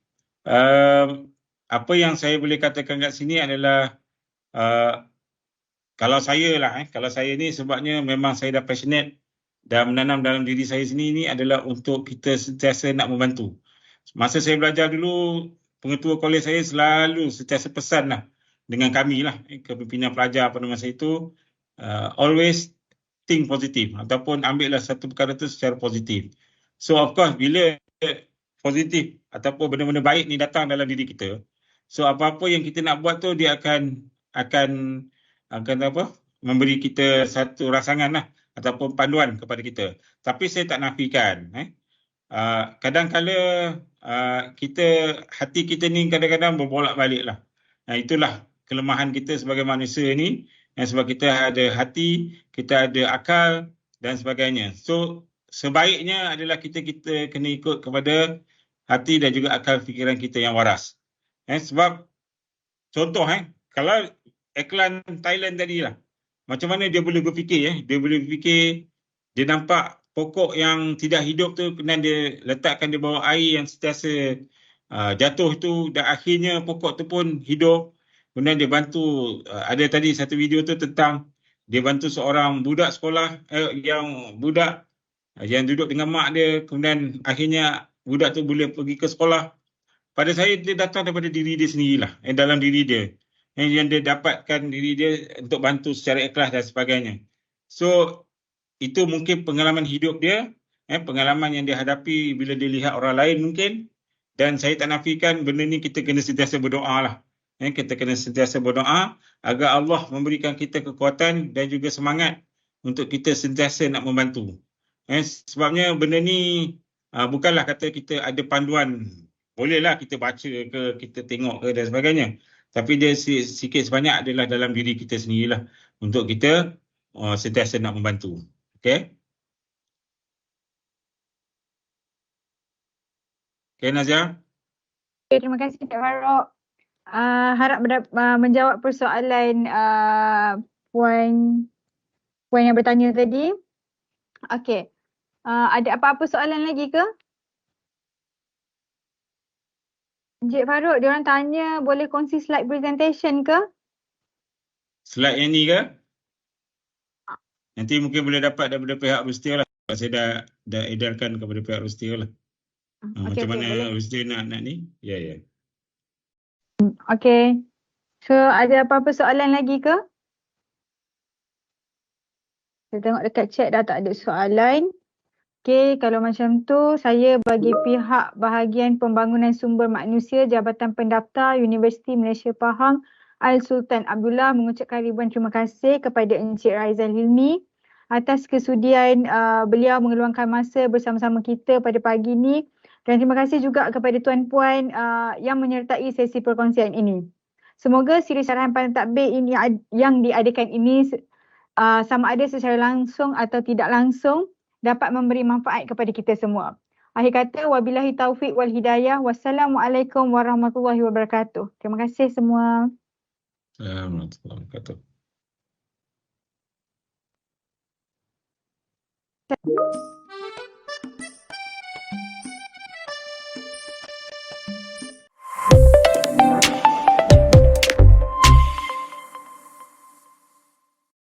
Apa yang saya boleh katakan kat sini adalah kalau saya ni sebabnya memang saya dah passionate dan menanam dalam diri saya sendiri ni adalah untuk kita sentiasa nak membantu. Masa saya belajar dulu, pengetua kolej saya selalu sentiasa pesan lah dengan kami lah, kepimpinan pelajar pada masa itu, always think positif ataupun ambillah satu perkara tu secara positif. So of course bila positif ataupun benda-benda baik ni datang dalam diri kita, so apa-apa yang kita nak buat tu dia akan memberi kita satu rasangan lah ataupun panduan kepada kita. Tapi saya tak nafikan kadang-kala hati kita ni kadang-kadang berbolak-balik lah. Itulah kelemahan kita sebagai manusia ni, sebab kita ada hati, kita ada akal dan sebagainya. So sebaiknya adalah kita kena ikut kepada hati dan juga akal fikiran kita yang waras. Sebab contoh kalau iklan Thailand tadi lah, macam mana dia boleh berfikir dia boleh berfikir, dia nampak pokok yang tidak hidup tu, kemudian dia letakkan di bawah air yang sentiasa jatuh tu, dan akhirnya pokok tu pun hidup. Kemudian dia bantu, ada tadi satu video tu tentang dia bantu seorang budak sekolah yang duduk dengan mak dia, kemudian akhirnya budak tu boleh pergi ke sekolah. Pada saya, dia datang daripada diri dia sendirilah, dalam diri dia. Yang dia dapatkan diri dia untuk bantu secara ikhlas dan sebagainya. So, itu mungkin pengalaman hidup dia, pengalaman yang dia hadapi bila dia lihat orang lain mungkin. Dan saya tak nafikan benda ni kita kena sentiasa berdoa lah. Kita kena sentiasa berdoa agar Allah memberikan kita kekuatan dan juga semangat untuk kita sentiasa nak membantu. Sebabnya benda ni bukanlah kata kita ada panduan. Bolehlah kita baca ke, kita tengok ke dan sebagainya. Tapi dia sikit sebanyak adalah dalam diri kita sendirilah untuk kita sentiasa nak membantu. Okey? Okey, Nazia? Okay, terima kasih Cik Farouk. Harap menjawab persoalan puan yang bertanya tadi. Okey. Ada apa-apa soalan lagi ke? Encik Farouk, diorang tanya boleh kongsi slide presentation ke? Slide yang ni ke? Nanti mungkin boleh dapat daripada pihak Rustia lah. Saya dah edarkan kepada pihak Rustia lah. Macam mana Rustia nak ni? Ya. Okey. So, ada apa-apa soalan lagi ke? Saya tengok dekat chat dah tak ada soalan. Okey, kalau macam tu, saya bagi pihak bahagian pembangunan sumber manusia Jabatan Pendaftar Universiti Malaysia Pahang Al-Sultan Abdullah mengucapkan ribuan terima kasih kepada Encik Raizal Hilmi atas kesudian beliau mengeluangkan masa bersama-sama kita pada pagi ini. Dan terima kasih juga kepada tuan-puan yang menyertai sesi perkongsian ini. Semoga siri syarahan pentadbir ini yang diadakan ini sama ada secara langsung atau tidak langsung dapat memberi manfaat kepada kita semua. Akhir kata, wabillahi taufiq wal hidayah. Wassalamualaikum warahmatullahi wabarakatuh. Terima kasih semua. Assalamualaikum warahmatullahi wabarakatuh.